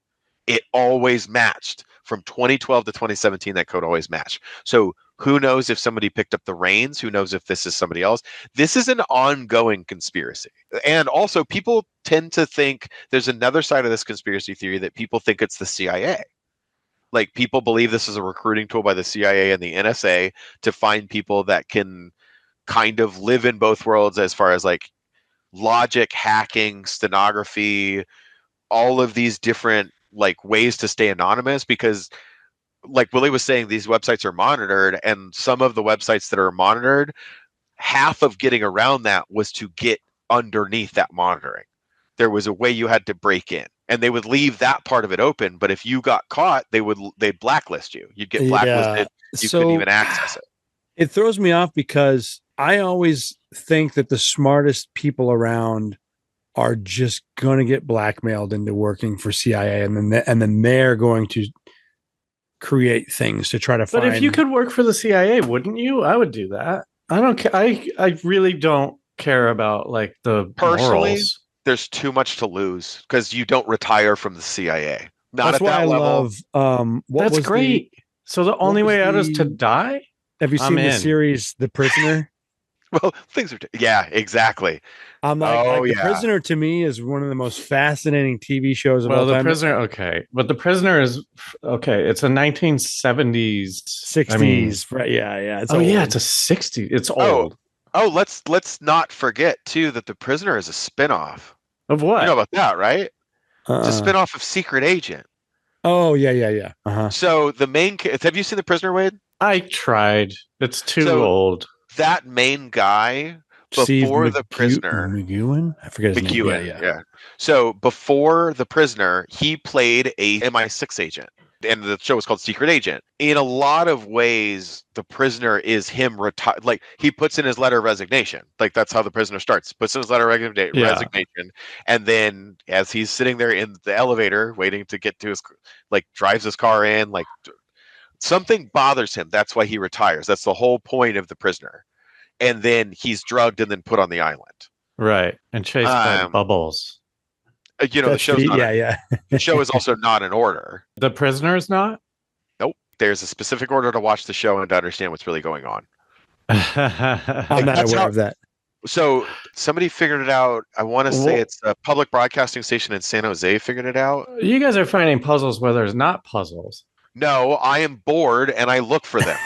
It always matched. From 2012 to 2017, that code always matched. So who knows if somebody picked up the reins? Who knows if this is somebody else? This is an ongoing conspiracy. And also, people tend to think there's another side of this conspiracy theory, that people think it's the CIA. Like, people believe this is a recruiting tool by the CIA and the NSA to find people that can kind of live in both worlds, as far as like, logic, hacking, stenography, all of these different like ways to stay anonymous, because like Willie was saying, these websites are monitored, and some of the websites that are monitored, half of getting around that was to get underneath that monitoring. There was a way you had to break in, and they would leave that part of it open. But if you got caught, they'd blacklist you. You'd get blacklisted. You couldn't even access it. It throws me off because I always think that the smartest people around are just going to get blackmailed into working for CIA, and then they're going to create things to try to find. But if you could work for the CIA, wouldn't you? I would do that. I don't care. I really don't care about like the personally morals. There's too much to lose because you don't retire from the CIA. Not That's at why that I level. love. That's great. So the only way out is to die? Have you seen the series The Prisoner? Well, things are yeah, exactly. I'm like The Prisoner to me is one of the most fascinating TV shows of all time. The Prisoner, okay, but The Prisoner is okay. It's a 1970s, 60s, right? Yeah. It's old. It's a 60s. It's old. Oh, let's not forget too that The Prisoner is a spinoff of what? You know about that, right? It's a spinoff of Secret Agent. Oh yeah. So the main, have you seen The Prisoner, Wade? I tried. It's too old. That main guy before The Prisoner, McEwen? I forget his name. Yeah. So before The Prisoner, he played a MI6 agent, and the show was called Secret Agent. In a lot of ways, The Prisoner is him retired. Like he puts in his letter of resignation. Like that's how The Prisoner starts. Puts in his letter of resignation, and then as he's sitting there in the elevator waiting to get to his, like drives his car in, like something bothers him. That's why he retires. That's the whole point of The Prisoner. And then he's drugged and then put on the island. Right. And chased by bubbles. The show's the show is also not in order. The Prisoner is not? Nope. There's a specific order to watch the show and to understand what's really going on. I'm not aware of that. So somebody figured it out. I want to say it's a public broadcasting station in San Jose figured it out. You guys are finding puzzles where there's not puzzles. No, I am bored and I look for them.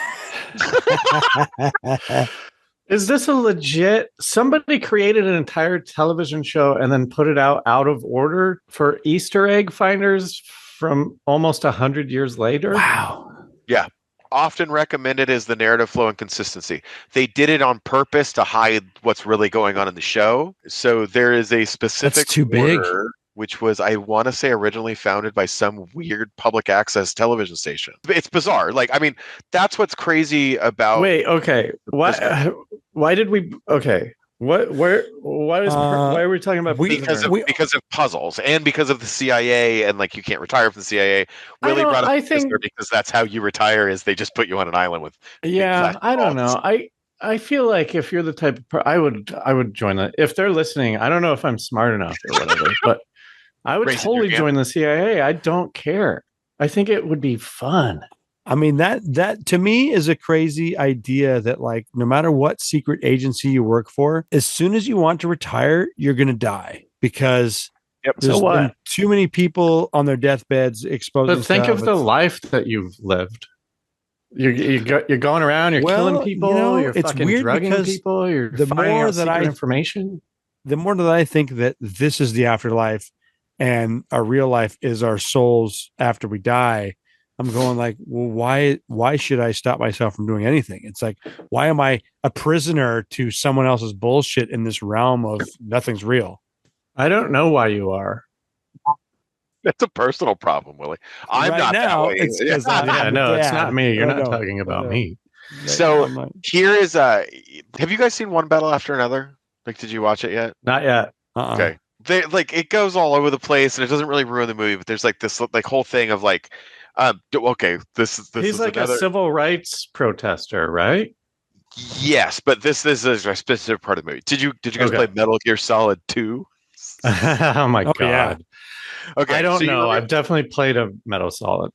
Is this a legit? Somebody created an entire television show and then put it out of order for Easter egg finders from almost 100 years later? Wow. Yeah. Often recommended is the narrative flow and consistency. They did it on purpose to hide what's really going on in the show. So there is a specific order, which was, I want to say, originally founded by some weird public access television station. It's bizarre. Like, I mean, that's what's crazy about. Wait, okay. Why did we? Okay. Why are we talking about? Because of puzzles and because of the CIA and like you can't retire from the CIA. Willie brought up because that's how you retire is they just put you on an island with. Yeah, I don't know. I feel like if you're the type of I would join that if they're listening. I don't know if I'm smart enough or whatever, but I would totally join the CIA. I don't care. I think it would be fun. I mean, that to me is a crazy idea that like, no matter what secret agency you work for, as soon as you want to retire, you're going to die because there's been too many people on their deathbeds exposing. But think of the life that you've lived. You're going around, you're killing people, you're fucking drugging people, you're finding out secret information. The more that I think that this is the afterlife and our real life is our souls after we die, I'm going like, well, why should I stop myself from doing anything? It's like, why am I a prisoner to someone else's bullshit in this realm of nothing's real? I don't know why you are. That's a personal problem, Willie. I'm right not now. That way. It's not me. You're not talking about me. So here is have you guys seen One Battle After Another? Like, did you watch it yet? Not yet. Okay. It goes all over the place and it doesn't really ruin the movie, but there's like this like whole thing of like, this he's is like a civil rights protester, right? Yes, but this is a specific part of the movie. Did you guys play Metal Gear Solid 2? Oh my god. Yeah. Okay. I don't know. I've definitely played a Metal Solid.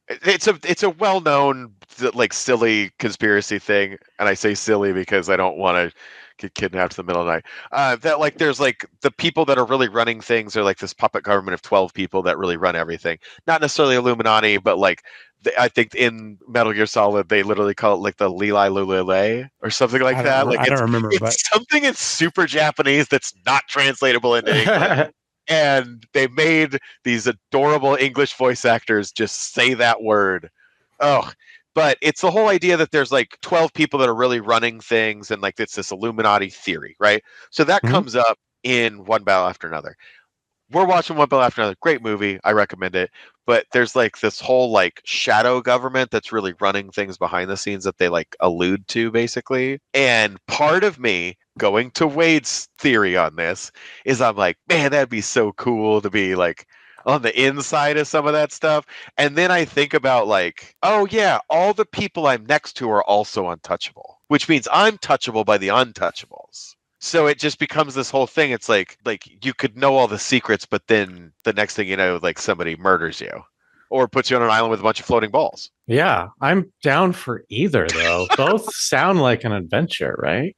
It's a well-known like silly conspiracy thing, and I say silly because I don't want to get kidnapped in the middle of the night. That like there's like the people that are really running things are like this puppet government of 12 people that really run everything. Not necessarily Illuminati, but like I think in Metal Gear Solid they literally call it like the Lili Lulele or something like that. Like I don't remember, but it's something in super Japanese that's not translatable into English. And they made these adorable English voice actors just say that word. Oh, but it's the whole idea that there's like 12 people that are really running things, and like it's this Illuminati theory, right? So that comes up in One Battle After Another. We're watching One Battle After Another. Great movie. I recommend it. But there's like this whole like shadow government that's really running things behind the scenes that they like allude to, basically. And part of me going to Wade's theory on this is I'm like, man, that'd be so cool to be like on the inside of some of that stuff. And then I think about like, oh yeah, all the people I'm next to are also untouchable, which means I'm touchable by the untouchables. So it just becomes this whole thing. It's like you could know all the secrets, but then the next thing you know, like somebody murders you or puts you on an island with a bunch of floating balls. Yeah, I'm down for either though. Both sound like an adventure, right?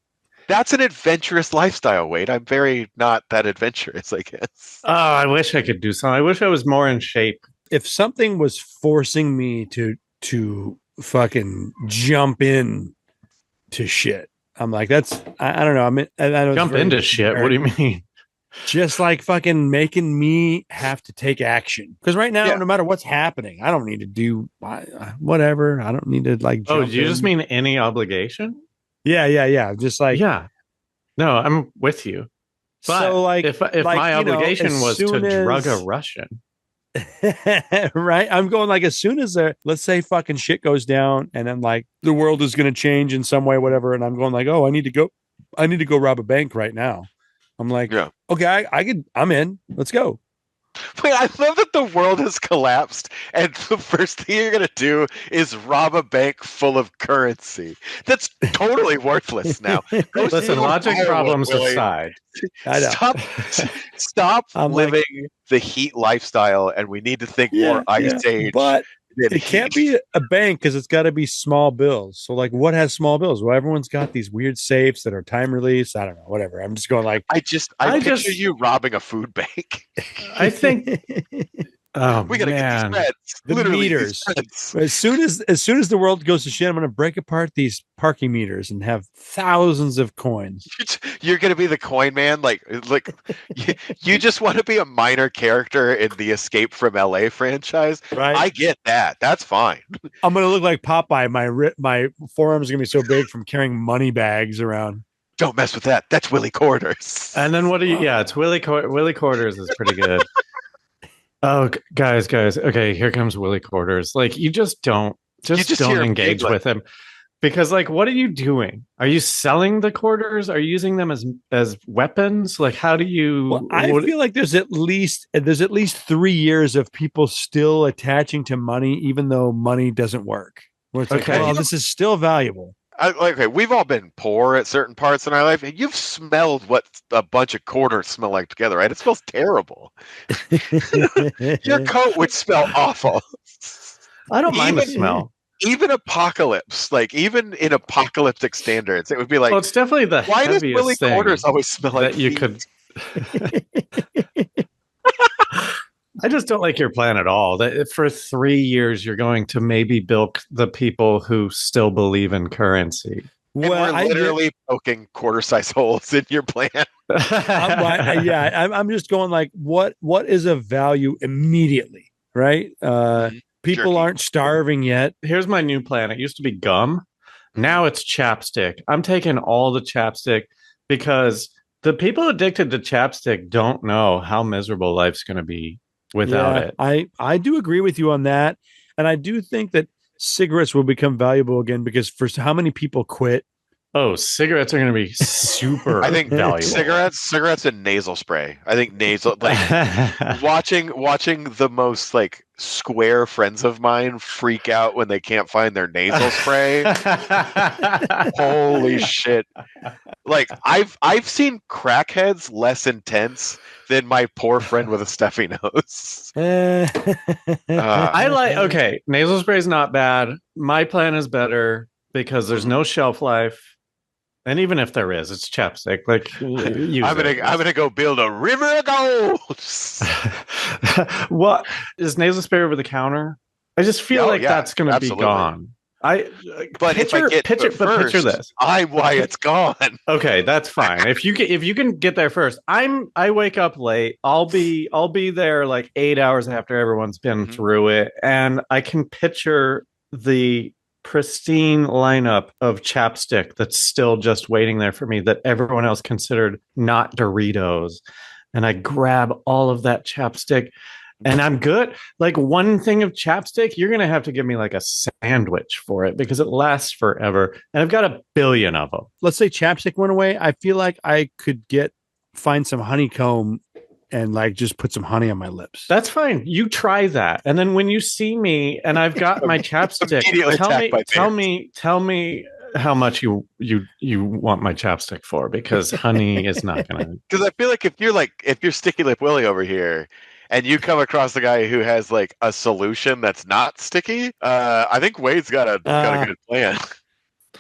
That's an adventurous lifestyle, Wade. I'm very not that adventurous, I guess. Oh, I wish I could do something. I wish I was more in shape. If something was forcing me to fucking jump in to shit, I'm like, that's I don't know. I know jump into shit. What do you mean? Just like fucking making me have to take action. Because right now, no matter what's happening, I don't need to do whatever. I don't need to like. Oh, do you just mean any obligation? Yeah. Just like, yeah. No, I'm with you. But so like, if my obligation was to drug a Russian, right? I'm going like, as soon as let's say fucking shit goes down, and then like the world is going to change in some way, whatever, and I'm going like, oh, I need to go rob a bank right now. I'm like, okay, I'm in. Let's go. Wait, I love that the world has collapsed, and the first thing you're going to do is rob a bank full of currency. That's totally worthless now. Listen, logic problems aside. Stop living the heat lifestyle, and we need to think more Ice Age. But it can't be a bank because it's got to be small bills. So, like, what has small bills? Well, everyone's got these weird safes that are time release. I don't know, whatever. I'm just going like, I picture you robbing a food bank. I think we gotta get these threads. The meters. As soon as the world goes to shit, I'm going to break apart these parking meters and have thousands of coins. You're going to be the coin man. Like you just want to be a minor character in the Escape from LA franchise. Right. I get that. That's fine. I'm going to look like Popeye. My forearms are going to be so big from carrying money bags around. Don't mess with that. That's Willie Quarters. And then what do you? Yeah, it's Willie Quarters is pretty good. Oh, guys. Okay, here comes Willie Quarters. Like, you just don't engage with him. Because, like, what are you doing? Are you selling the quarters? Are you using them as weapons? Like, how do you? Well, I feel like there's at least 3 years of people still attaching to money, even though money doesn't work. Where it's like, well, this is still valuable. Okay, we've all been poor at certain parts in our life, and you've smelled what a bunch of quarters smell like together, right? It smells terrible. Your coat would smell awful. I don't mind the smell. Even apocalypse, like even in apocalyptic standards, it would be like, well, it's definitely the why does Willie Quarters always smell like that you could? I just don't like your plan at all. That for 3 years you're going to maybe bilk the people who still believe in currency. Well, we're literally poking quarter-size holes in your plan. I'm just going like, what is of value immediately, right? People aren't starving yet. Here's my new plan. It used to be gum. Now it's chapstick. I'm taking all the chapstick because the people addicted to chapstick don't know how miserable life's going to be without it. I do agree with you on that. And I do think that cigarettes will become valuable again because first, how many people quit? Oh, cigarettes are going to be super I think valuable. Cigarettes and nasal spray. I think nasal, like watching the most like square friends of mine freak out when they can't find their nasal spray. Holy shit. Like I've seen crackheads less intense than my poor friend with a stuffy nose. Okay, nasal spray is not bad. My plan is better because there's no shelf life. And even if there is, it's chapstick. Like, I'm gonna go build a river of gold. What is nasal spray over the counter? I just feel that's going to be gone. But if I get picture this. I'm why it's gone. Okay, that's fine. If you can get there first, I wake up late. I'll be there like 8 hours after everyone's been through it, and I can picture the pristine lineup of chapstick that's still just waiting there for me that everyone else considered not Doritos. And I grab all of that chapstick and I'm good. Like one thing of chapstick, you're going to have to give me like a sandwich for it because it lasts forever. And I've got a billion of them. Let's say chapstick went away. I feel like I could find some honeycomb and like just put some honey on my lips. That's fine. You try that. And then when you see me and I've got my chapstick, tell me how much you want my chapstick for, because honey is not gonna. Because I feel like if you're Sticky Lip Willie over here and you come across the guy who has like a solution that's not sticky, I think Wade's got a good plan.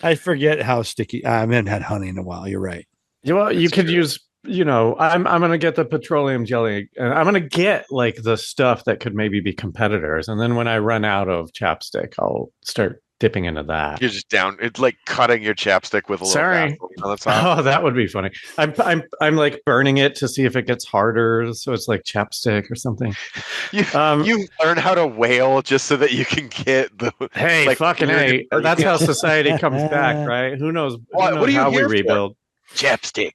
I forget how sticky. I haven't had honey in a while. You're right. You could use. I'm gonna get the petroleum jelly, and I'm gonna get like the stuff that could maybe be competitors, and then when I run out of chapstick, I'll start dipping into that. You're just down. It's like cutting your chapstick with a little. Sorry. Oh, that would be funny. I'm like burning it to see if it gets harder, so it's like chapstick or something. You learn how to wail just so that you can get the. Hey, like, fucking hey! That's how society comes back, right? Who knows? What are you how we rebuild? Chapstick.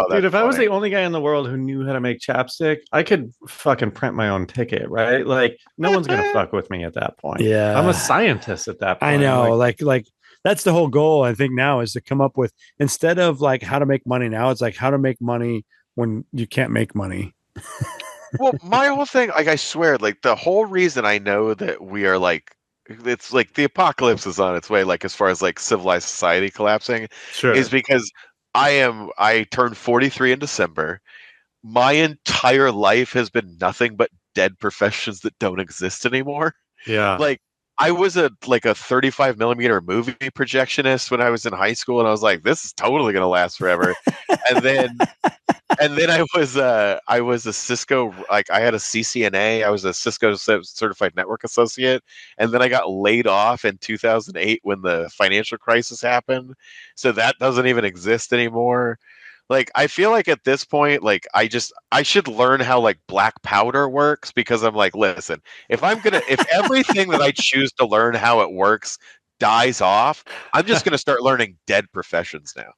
Dude, if I was the only guy in the world who knew how to make chapstick, I could fucking print my own ticket, right? Like, no one's gonna fuck with me at that point. Yeah, I'm a scientist at that point. I know, like that's the whole goal. I think now is to come up with, instead of like how to make money now, it's like how to make money when you can't make money. Well, my whole thing, like I swear, like the whole reason I know that we are like. It's like the apocalypse is on its way, like as far as like civilized society collapsing, is because I turned 43 in December. My entire life has been nothing but dead professions that don't exist anymore. Yeah. Like I was a 35 millimeter movie projectionist when I was in high school, and I was like, this is totally gonna last forever. and then I was a Cisco, like I had a CCNA. I was a Cisco certified network associate, and then I got laid off in 2008 when the financial crisis happened. So that doesn't even exist anymore. Like I feel like at this point, like I should learn how like black powder works, because I'm like, listen, if everything that I choose to learn how it works dies off, I'm just gonna start learning dead professions now.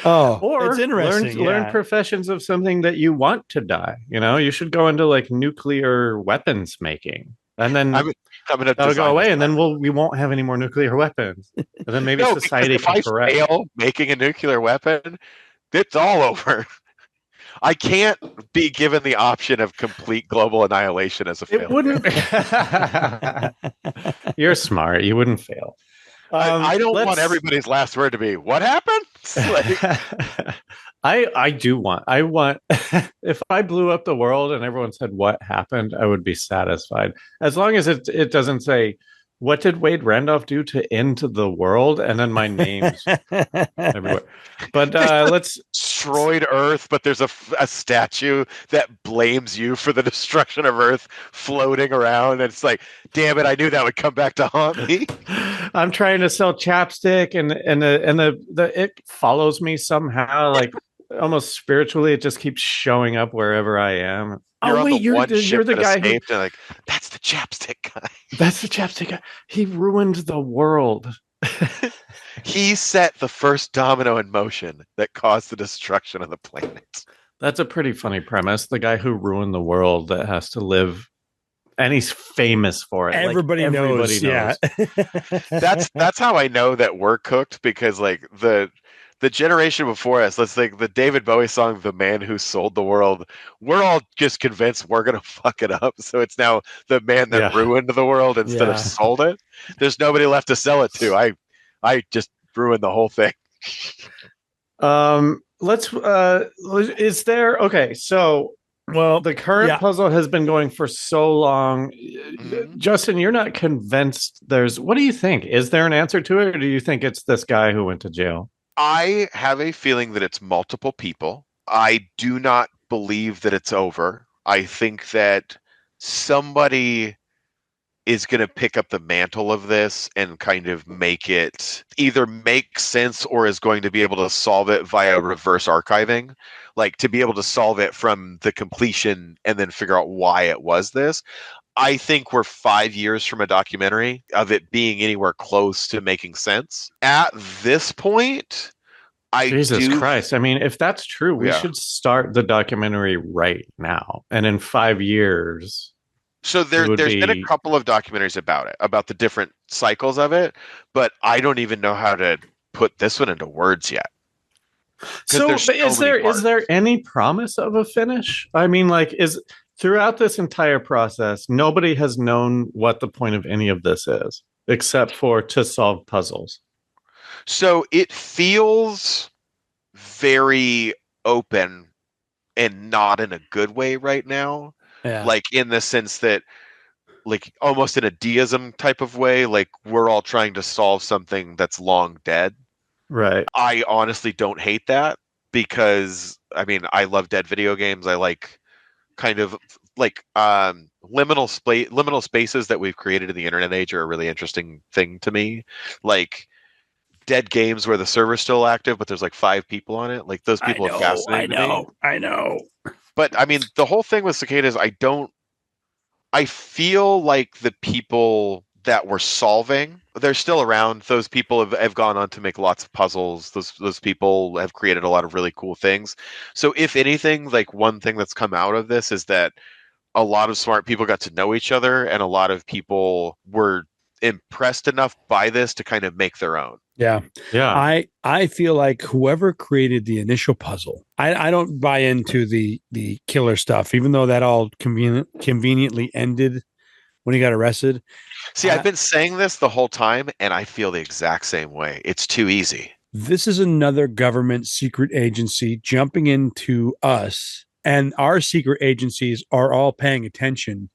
Oh, or it's interesting. Learn professions of something that you want to die. You should go into like nuclear weapons making, and then that'll go away, and then we won't have any more nuclear weapons, and then maybe society can correct. If I fail making a nuclear weapon, it's all over. I can't be given the option of complete global annihilation as a failure. It wouldn't. You're smart. You wouldn't fail. I don't want everybody's last word to be what happened. I want if I blew up the world and everyone said what happened, I would be satisfied, as long as it doesn't say what did Wade Randolph do to end the world, and then my name's everywhere. But let's destroyed Earth, but there's a statue that blames you for the destruction of Earth floating around, and it's like, damn it, I knew that would come back to haunt me. I'm trying to sell chapstick, and the it follows me somehow, like almost spiritually. It just keeps showing up wherever I am. You're the guy who, like, that's the chapstick guy. That's the chapstick guy. He ruined the world. He set the first domino in motion that caused the destruction of the planet. That's a pretty funny premise. The guy who ruined the world that has to live, and he's famous for it. Everybody knows. Yeah. That's how I know that we're cooked, because like the generation before us, let's think the David Bowie song, The Man Who Sold the World, we're all just convinced we're going to fuck it up. So it's now the man that ruined the world instead of sold it. There's nobody left to sell it to. I just ruined the whole thing. Is there, okay, so Well, the current puzzle has been going for so long. Mhm. Justin, you're not convinced what do you think? Is there an answer to it, or do you think it's this guy who went to jail? I have a feeling that it's multiple people. I do not believe that it's over. I think that somebody is going to pick up the mantle of this and kind of make it either make sense or is going to be able to solve it via reverse archiving, like to be able to solve it from the completion and then figure out why it was this. I think we're 5 years from a documentary of it being anywhere close to making sense. At this point, Jesus Christ. I mean, if that's true, we Yeah. should start the documentary right now. And in 5 years. So there's been a couple of documentaries about it, about the different cycles of it, but I don't even know how to put this one into words yet. So is there any promise of a finish? I mean, like, throughout this entire process, nobody has known what the point of any of this is, except for to solve puzzles. So it feels very open and not in a good way right now. Yeah. Like in the sense that, like almost in a deism type of way, like we're all trying to solve something that's long dead. Right. I honestly don't hate that because I mean I love dead video games. I like kind of like liminal spaces that we've created in the internet age are a really interesting thing to me. Like dead games where the server's still active, but there's like 5 people on it. Like those people are fascinating to me. I know. But I mean, the whole thing with Cicadas, I feel like the people that we're solving, they're still around. Those people have gone on to make lots of puzzles. Those people have created a lot of really cool things. So if anything, like one thing that's come out of this is that a lot of smart people got to know each other and a lot of people were impressed enough by this to kind of make their own. Yeah. I feel like whoever created the initial puzzle, I don't buy into the killer stuff, even though that all conveniently ended when he got arrested. See, I've been saying this the whole time, and I feel the exact same way. It's too easy. This is another government secret agency jumping into us, and our secret agencies are all paying attention.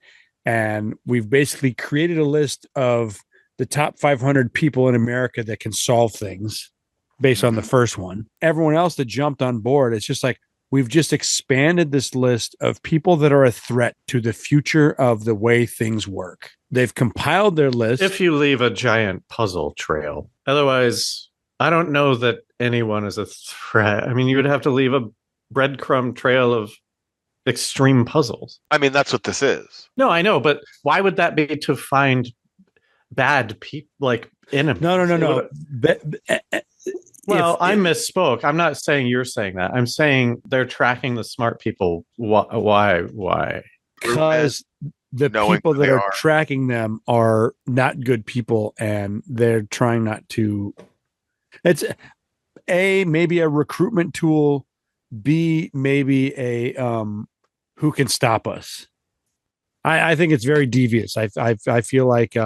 And we've basically created a list of the top 500 people in America that can solve things based on the first one. Everyone else that jumped on board, it's just like we've just expanded this list of people that are a threat to the future of the way things work. They've compiled their list. If you leave a giant puzzle trail. Otherwise, I don't know that anyone is a threat. I mean, you would have to leave a breadcrumb trail of extreme puzzles. I mean, that's what this is. No, I know, but why would that be to find bad people, like enemies? No. Well, I misspoke. I'm not saying you're saying that. I'm saying they're tracking the smart people. Why? Because the people that are tracking them are not good people, and they're trying not to. It's maybe a recruitment tool. B, maybe a who can stop us. I think it's very devious. I feel like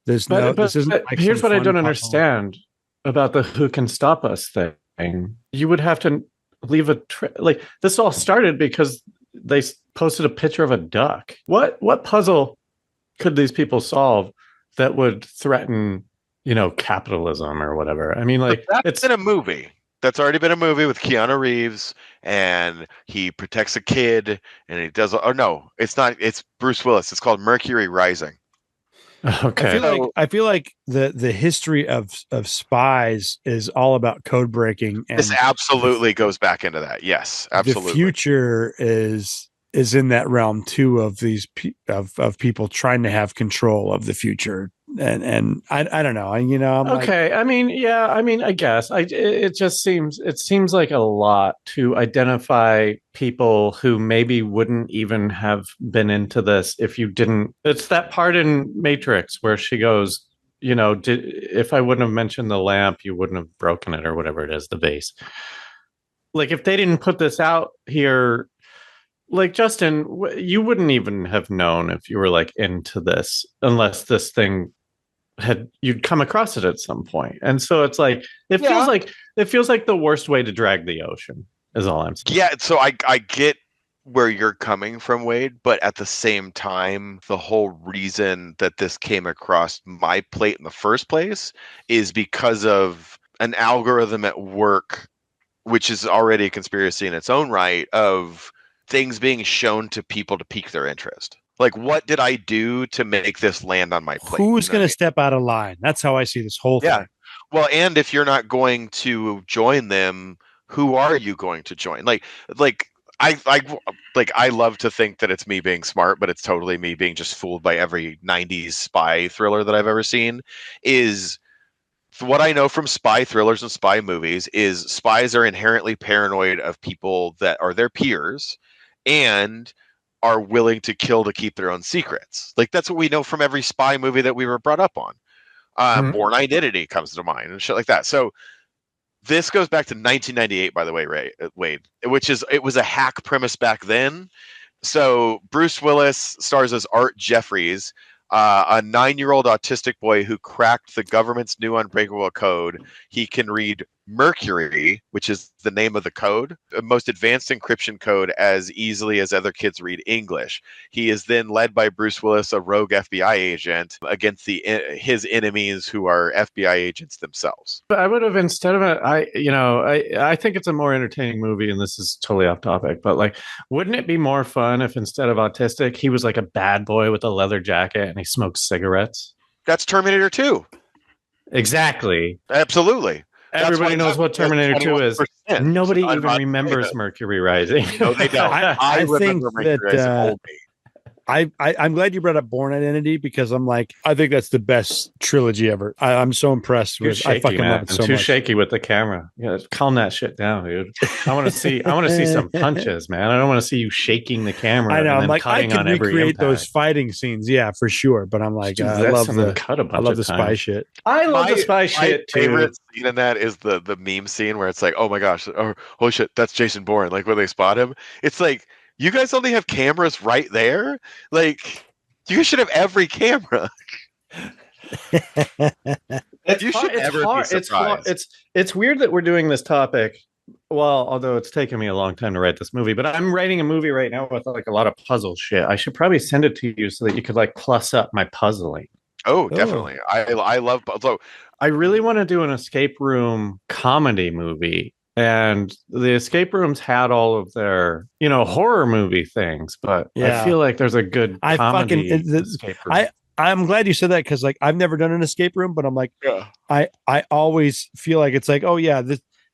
this isn't. Like here's what I don't understand about the who can stop us thing. You would have to leave like this all started because they posted a picture of a duck. What puzzle could these people solve that would threaten, capitalism or whatever? I mean, like it's in a movie. That's already been a movie with Keanu Reeves, and he protects a kid, and he does. Oh no, it's not. It's Bruce Willis. It's called Mercury Rising. Okay. I feel like the history of spies is all about code breaking. And this absolutely goes back into that. Yes, absolutely. The future is in that realm too of these of people trying to have control of the future. And I don't know. I'm okay. I guess it seems like a lot to identify people who maybe wouldn't even have been into this if you didn't. It's that part in Matrix where she goes, if I wouldn't have mentioned the lamp, you wouldn't have broken it or whatever it is, the vase. Like if they didn't put this out here, like Justin, you wouldn't even have known if you were like into this unless this thing you'd come across it at some point. And so it's like it feels like the worst way to drag the ocean is all I'm saying. Yeah, so I get where you're coming from, Wade, but at the same time, the whole reason that this came across my plate in the first place is because of an algorithm at work, which is already a conspiracy in its own right, of things being shown to people to pique their interest. Like, what did I do to make this land on my plate? Who's going to step out of line? That's how I see this whole thing. Yeah. Well, and if you're not going to join them, who are you going to join? I love to think that it's me being smart, but it's totally me being just fooled by every 90s spy thriller that I've ever seen. Is what I know from spy thrillers and spy movies is spies are inherently paranoid of people that are their peers and are willing to kill to keep their own secrets. Like, that's what we know from every spy movie that we were brought up on. Born Identity comes to mind and shit like that. So this goes back to 1998, by the way, Wade, which is, it was a hack premise back then. So Bruce Willis stars as Art Jeffries, a 9-year-old autistic boy who cracked the government's new unbreakable code. He can read Mercury, which is the name of the code, the most advanced encryption code, as easily as other kids read English. He is then led by Bruce Willis, a rogue FBI agent, against his enemies, who are FBI agents themselves. But I would have, instead of I think it's a more entertaining movie, and this is totally off topic, but like, wouldn't it be more fun if instead of autistic, he was like a bad boy with a leather jacket and he smoked cigarettes? That's Terminator 2. Exactly. Absolutely. Everybody knows what Terminator 2 is. Nobody even remembers Mercury Rising. No, they don't. I think that I'm glad you brought up Born Identity, because I'm like, I think that's the best trilogy ever. I'm so impressed with. Shaky, I fucking man. love it so much. Too shaky with the camera. Yeah, calm that shit down, dude. I want to see some punches, man. I don't want to see you shaking the camera. I know. And I'm like, I can recreate those fighting scenes, yeah, for sure. But I'm like, I love the spy shit. I love the spy shit too. My favorite scene in that is the meme scene where it's like, oh my gosh, oh holy shit, that's Jason Bourne. Like, when they spot him, it's like, you guys only have cameras right there? Like, you should have every camera. It's weird that we're doing this topic. Well, although it's taken me a long time to write this movie, but I'm writing a movie right now with like a lot of puzzle shit. I should probably send it to you so that you could like plus up my puzzling. Oh, definitely. I love puzzle. I really want to do an escape room comedy movie. And the escape rooms had all of their, horror movie things, but I feel like there's a good comedy escape room. I'm glad you said that, because like, I've never done an escape room, but I'm like, I always feel like it's like, oh yeah,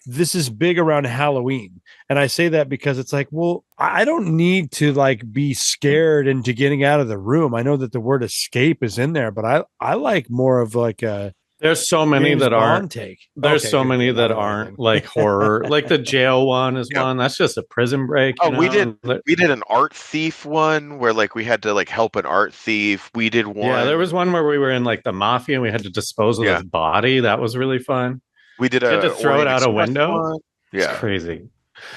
this is big around Halloween. And I say that because it's like, well, I don't need to like be scared into getting out of the room. I know that the word escape is in there, but I like more of like a, there's so many that aren't. There's so many that aren't like horror. Like the jail one is one. That's just a prison break. We did an art thief one where like we had to like help an art thief. We did one. Yeah, there was one where we were in like the mafia and we had to dispose of his body. That was really fun. We did had to throw it out a window. One. Yeah, it's crazy.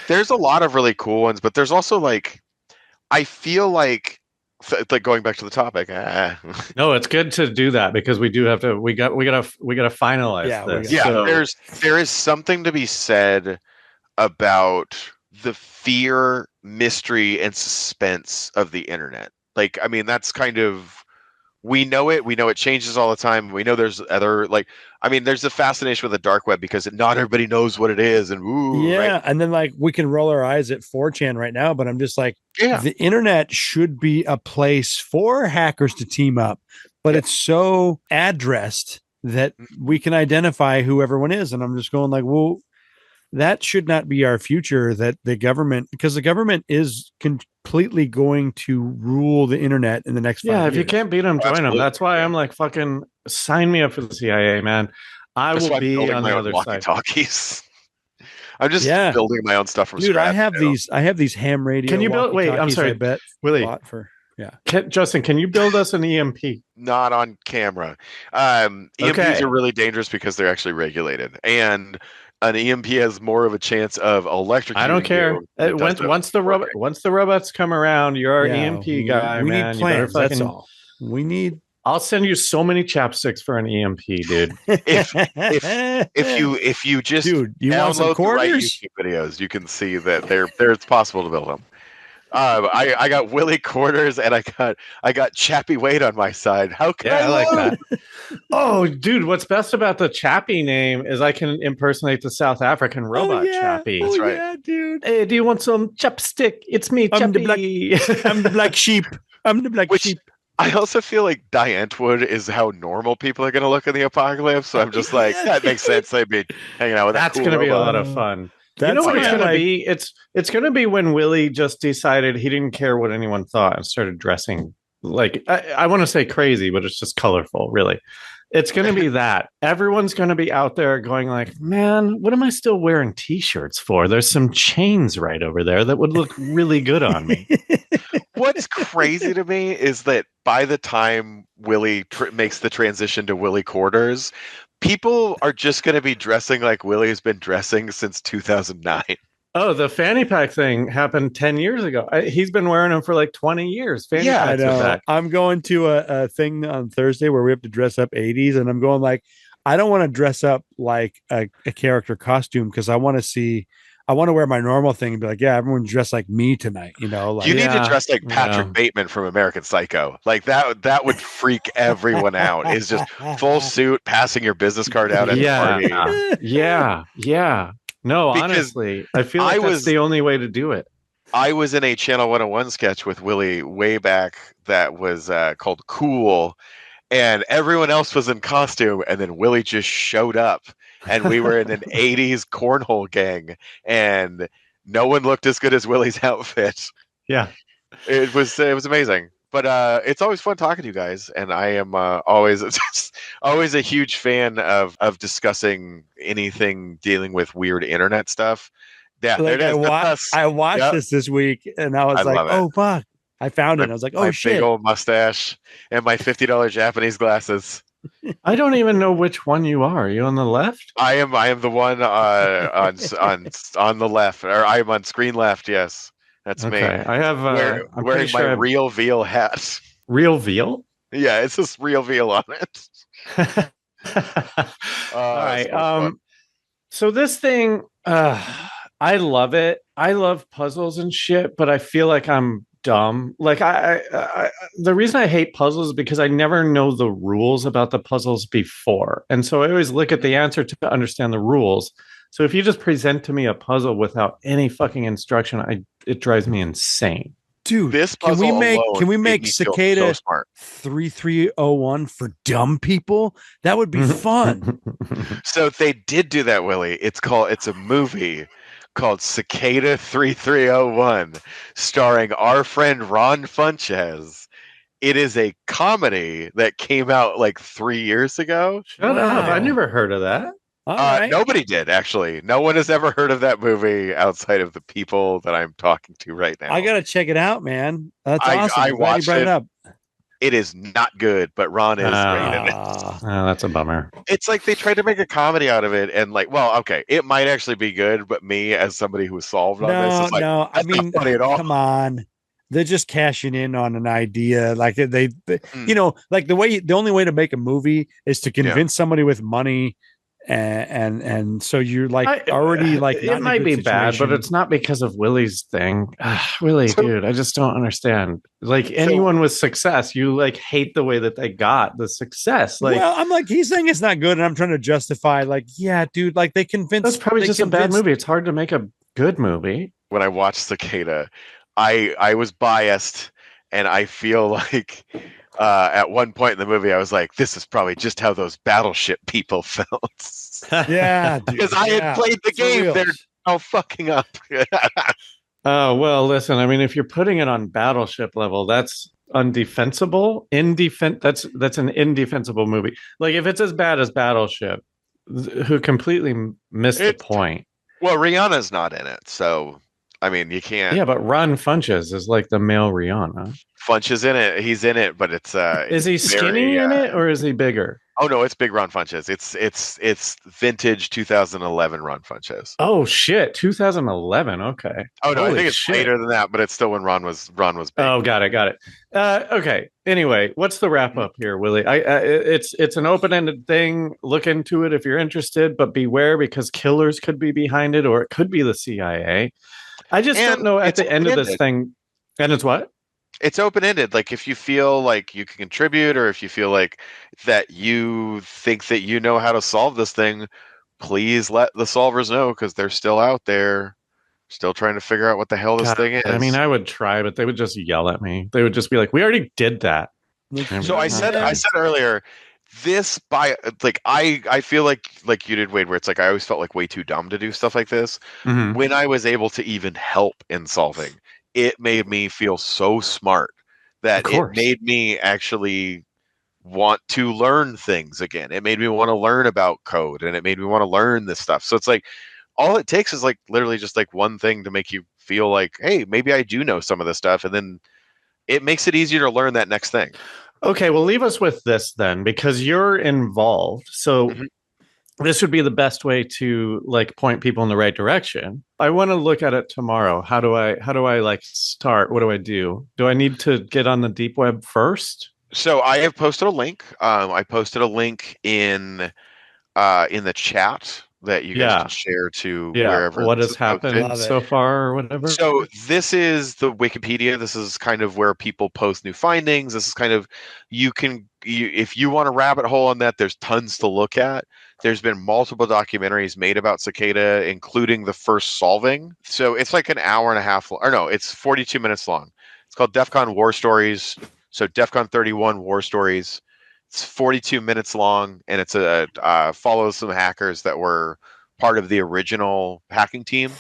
There's a lot of really cool ones, but there's also like, I feel like going back to the topic. No, it's good to do that, because we do have to. We got to finalize this. Yeah, so. There is something to be said about the fear, mystery, and suspense of the internet. Like, I mean, that's kind of, we know it. We know it changes all the time. We know there's other, like, I mean, there's the fascination with the dark web because not everybody knows what it is. And right? And then like we can roll our eyes at 4chan right now, but I'm just like, the internet should be a place for hackers to team up, but it's so addressed that we can identify who everyone is. And I'm just going like, well, that should not be our future, that the government, because the government is completely going to rule the internet in the next 5 years. If you can't beat them, join them. That's why I'm like, fucking sign me up for the CIA, man. I will be on the other side. Talkies. I'm just building my own stuff from scratch. Dude, I have these ham radio. Can you build? Wait, I'm sorry, I bet Willie. Justin, can you build us an EMP? Not on camera. EMPs are really dangerous because they're actually regulated, and an EMP has more of a chance of electrocuting. I don't care. Once the robots come around, you're our EMP guy, man. Need plans, that's all. We need. I'll send you so many chapsticks for an EMP, dude. if you just you want some download the right quarters? YouTube videos, you can see that it's possible to build them. I got Willie Quarters and I got Chappie Wade on my side. How can I like lose? that. Oh, dude, what's best about the Chappie name is I can impersonate the South African robot Chappie. Oh, That's right. yeah, dude. Hey, do you want some chapstick? It's me, I'm the Chappie. I'm the black sheep. I'm the black sheep. I also feel like Diane Wood is how normal people are going to look in the apocalypse. So I'm just like, that makes sense. They'd be hanging out with That's cool going to be a robot. lot of fun. That's you know what it's yeah. going to be? It's going to be when Willie just decided he didn't care what anyone thought and started dressing like I want to say crazy, but it's just colorful, really. It's going to be that. Everyone's going to be out there going like, man, what am I still wearing t-shirts for? There's some chains right over there that would look really good on me. What's crazy to me is that by the time Willie makes the transition to Willie Quarters, people are just going to be dressing like Willie has been dressing since 2009. Oh, the fanny pack thing happened 10 years ago. He's been wearing them for like 20 years. Fanny packs are back. I'm going to a thing on Thursday where we have to dress up 80s, and I'm going like, I don't want to dress up like a character costume because I want to wear my normal thing and be like, yeah, everyone dressed like me tonight. You know, like, you need to dress like Patrick Bateman from American Psycho. Like that would freak everyone out. Is just full suit, passing your business card out at a party. Yeah. No, Because honestly, I feel like that's the only way to do it. I was in a Channel 101 sketch with Willie way back that was called Cool, and everyone else was in costume, and then Willie just showed up, and we were in an 80s cornhole gang, and no one looked as good as Willie's outfit. Yeah. It was amazing. But it's always fun talking to you guys, and I am always a huge fan of discussing anything dealing with weird internet stuff. Yeah, like I watched this week, and I was like, "Oh fuck!" I found it. I was like, "Oh shit!" Big old mustache and my $50 Japanese glasses. I don't even know which one you are. Are you on the left? I am the one on the left, or I am on screen left. Yes. That's me. I have wearing my Real Veal hat. Real Veal? Yeah, it's just Real Veal on it. All right. So this thing, I love it. I love puzzles and shit, but I feel like I'm dumb. Like the reason I hate puzzles is because I never know the rules about the puzzles before, and so I always look at the answer to understand the rules. So if you just present to me a puzzle without any fucking instruction, it drives me insane. Dude, this can we make Cicada 3301 for dumb people? That would be fun. So they did do that, Willie. It's a movie called Cicada 3301, starring our friend Ron Funches. It is a comedy that came out like 3 years ago. Shut up. I never heard of that. Nobody did, actually. No one has ever heard of that movie outside of the people that I'm talking to right now. I gotta check it out, man. That's awesome. I watched it up. It is not good, but Ron is great in it. Oh, that's a bummer. It's like they tried to make a comedy out of it, and like, well, okay, it might actually be good, but me as somebody who was solved on this, is like, I mean, not funny at all. Come on. They're just cashing in on an idea. Like you know, like the only way to make a movie is to convince somebody with money. And so you're like already like it might be bad, but it's not because of Willie's thing. Willie, dude, I just don't understand. Like anyone with success, you like hate the way that they got the success. Like, well, I'm like, he's saying it's not good, and I'm trying to justify, like, yeah, dude, like they convinced. That's probably just a bad movie. It's hard to make a good movie. When I watched Cicada, I was biased, and I feel like. At one point in the movie, I was like, "This is probably just how those Battleship people felt." Yeah, because I had played the game. They're all fucking up. Oh well, listen. I mean, if you're putting it on Battleship level, that's undefensible. That's an indefensible movie. Like if it's as bad as Battleship, who completely missed the point. Well, Rihanna's not in it, so I mean, you can't. Yeah, but Ron Funches is like the male Rihanna. Funches in it. He's in it, but it's is he skinny in it or is he bigger? Oh no, it's big Ron Funches. It's vintage 2011 Ron Funches. Oh shit, 2011. Okay. Oh no, I think it's later than that, but it's still when Ron was big. Oh, got it. Okay. Anyway, what's the wrap up here, Willie? It's an open ended thing. Look into it if you're interested, but beware because killers could be behind it, or it could be the CIA. I just don't know at the end of this thing. And it's what? It's open-ended. Like if you feel like you can contribute, or if you feel like that you think that you know how to solve this thing, please let the solvers know, because they're still out there, still trying to figure out what the hell this thing is. I mean, I would try, but they would just yell at me. They would just be like, "We already did that." So I said earlier, this I feel like you did, Wade, where it's like I always felt like way too dumb to do stuff like this. Mm-hmm. When I was able to even help in solving, it made me feel so smart that it made me actually want to learn things again. It made me want to learn about code, and it made me want to learn this stuff. So it's like all it takes is like literally just like one thing to make you feel like, hey, maybe I do know some of this stuff, and then it makes it easier to learn that next thing. Okay, well, leave us with this then, because you're involved. So this would be the best way to like point people in the right direction. I want to look at it tomorrow. How do I like start? What do I do? Do I need to get on the deep web first? So I have posted a link. I posted a link in the chat that you guys can share to wherever. What has happened so far or whatever. So this is the Wikipedia. This is kind of where people post new findings. This is kind of if you want a rabbit hole on that, there's tons to look at. There's been multiple documentaries made about Cicada, including the first solving. So it's like an hour and a half, or no, it's 42 minutes long. It's called DEF CON War Stories. So DEF CON 31 War Stories. It's 42 minutes long, and it's follows some hackers that were part of the original hacking team.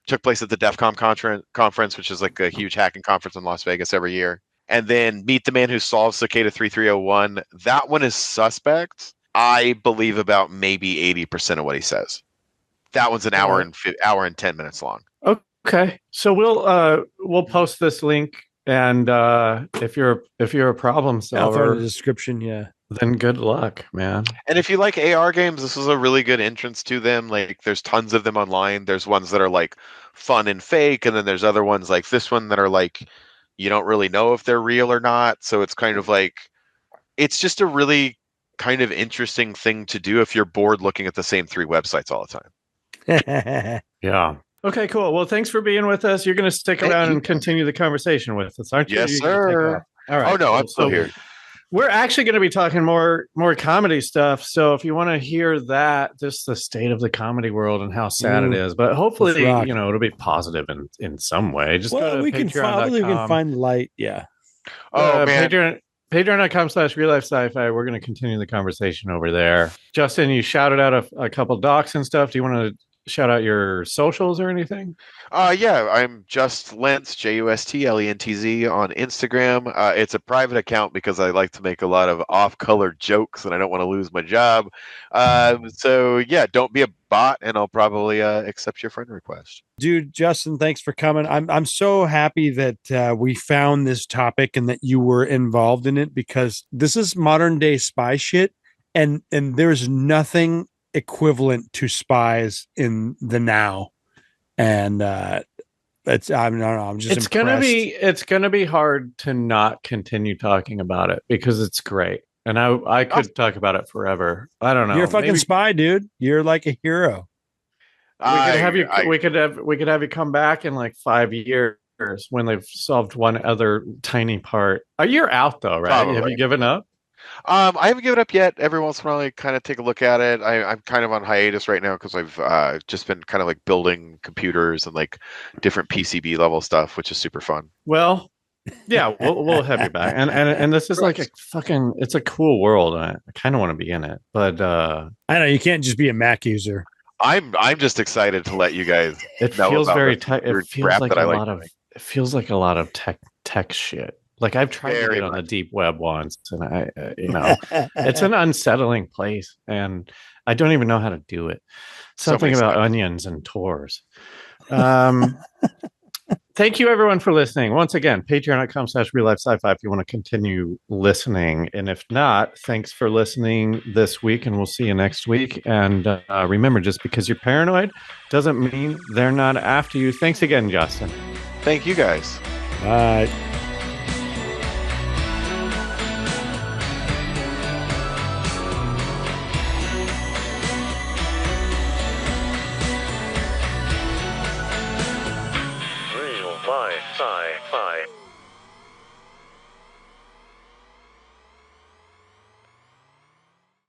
Took place at the DEF CON conference, which is like a huge hacking conference in Las Vegas every year. And then Meet the Man Who Solved Cicada 3301. That one is suspect. I believe about maybe 80% of what he says. That one's an hour and 10 minutes long. Okay, so we'll post this link, and if you're a problem solver, the description, then good luck, man. And if you like AR games, this is a really good entrance to them. Like, there's tons of them online. There's ones that are like fun and fake, and then there's other ones like this one that are like you don't really know if they're real or not. So it's kind of like it's just a really kind of interesting thing to do if you're bored looking at the same 3 websites all the time. Yeah. Okay, cool. Well, thanks for being with us. You're going to stick around and continue the conversation with us, aren't you? Yes, sir. All right. Oh, no, I'm still here. We're actually going to be talking more comedy stuff. So if you want to hear that, just the state of the comedy world and how sad it is, but hopefully, it'll be positive in some way. Just go to we can find light. Yeah. Oh, man. Patreon.com/RealLifeSciFi. We're going to continue the conversation over there. Justin, you shouted out a couple docs and stuff. Do you want to shout out your socials or anything? Yeah, I'm Just Lentz, JUSTLENTZ on Instagram. It's a private account because I like to make a lot of off-color jokes and I don't want to lose my job. So yeah, don't be a bot, and I'll probably accept your friend request. Dude, Justin, thanks for coming. I'm so happy that we found this topic and that you were involved in it, because this is modern day spy shit, and there's nothing equivalent to spies in the now. And I'm just it's gonna be hard to not continue talking about it, because it's great, and I could talk about it forever. I don't know. You're a fucking spy, dude. You're like a hero. We could have you come back in like 5 years when they've solved one other tiny part. You're out though, right? Probably. Have you given up? I haven't given up yet. Every once in a while, I kind of take a look at it. I'm kind of on hiatus right now because I've just been kind of like building computers and like different PCB level stuff, which is super fun. Well, yeah, we'll have you back. And this is like it's a cool world. And I kind of want to be in it, but I know you can't just be a Mac user. I'm just excited to let you guys. It feels very it feels like a lot of it feels like a lot of tech shit. Like I've tried to get on the deep web once, and I it's an unsettling place, and I don't even know how to do it. Something about onions and Tors. Thank you everyone for listening. Once again, patreon.com/RealLifeSciFi if you want to continue listening. And if not, thanks for listening this week, and we'll see you next week. And remember, just because you're paranoid doesn't mean they're not after you. Thanks again, Justin. Thank you guys. Bye. Sci-Fi.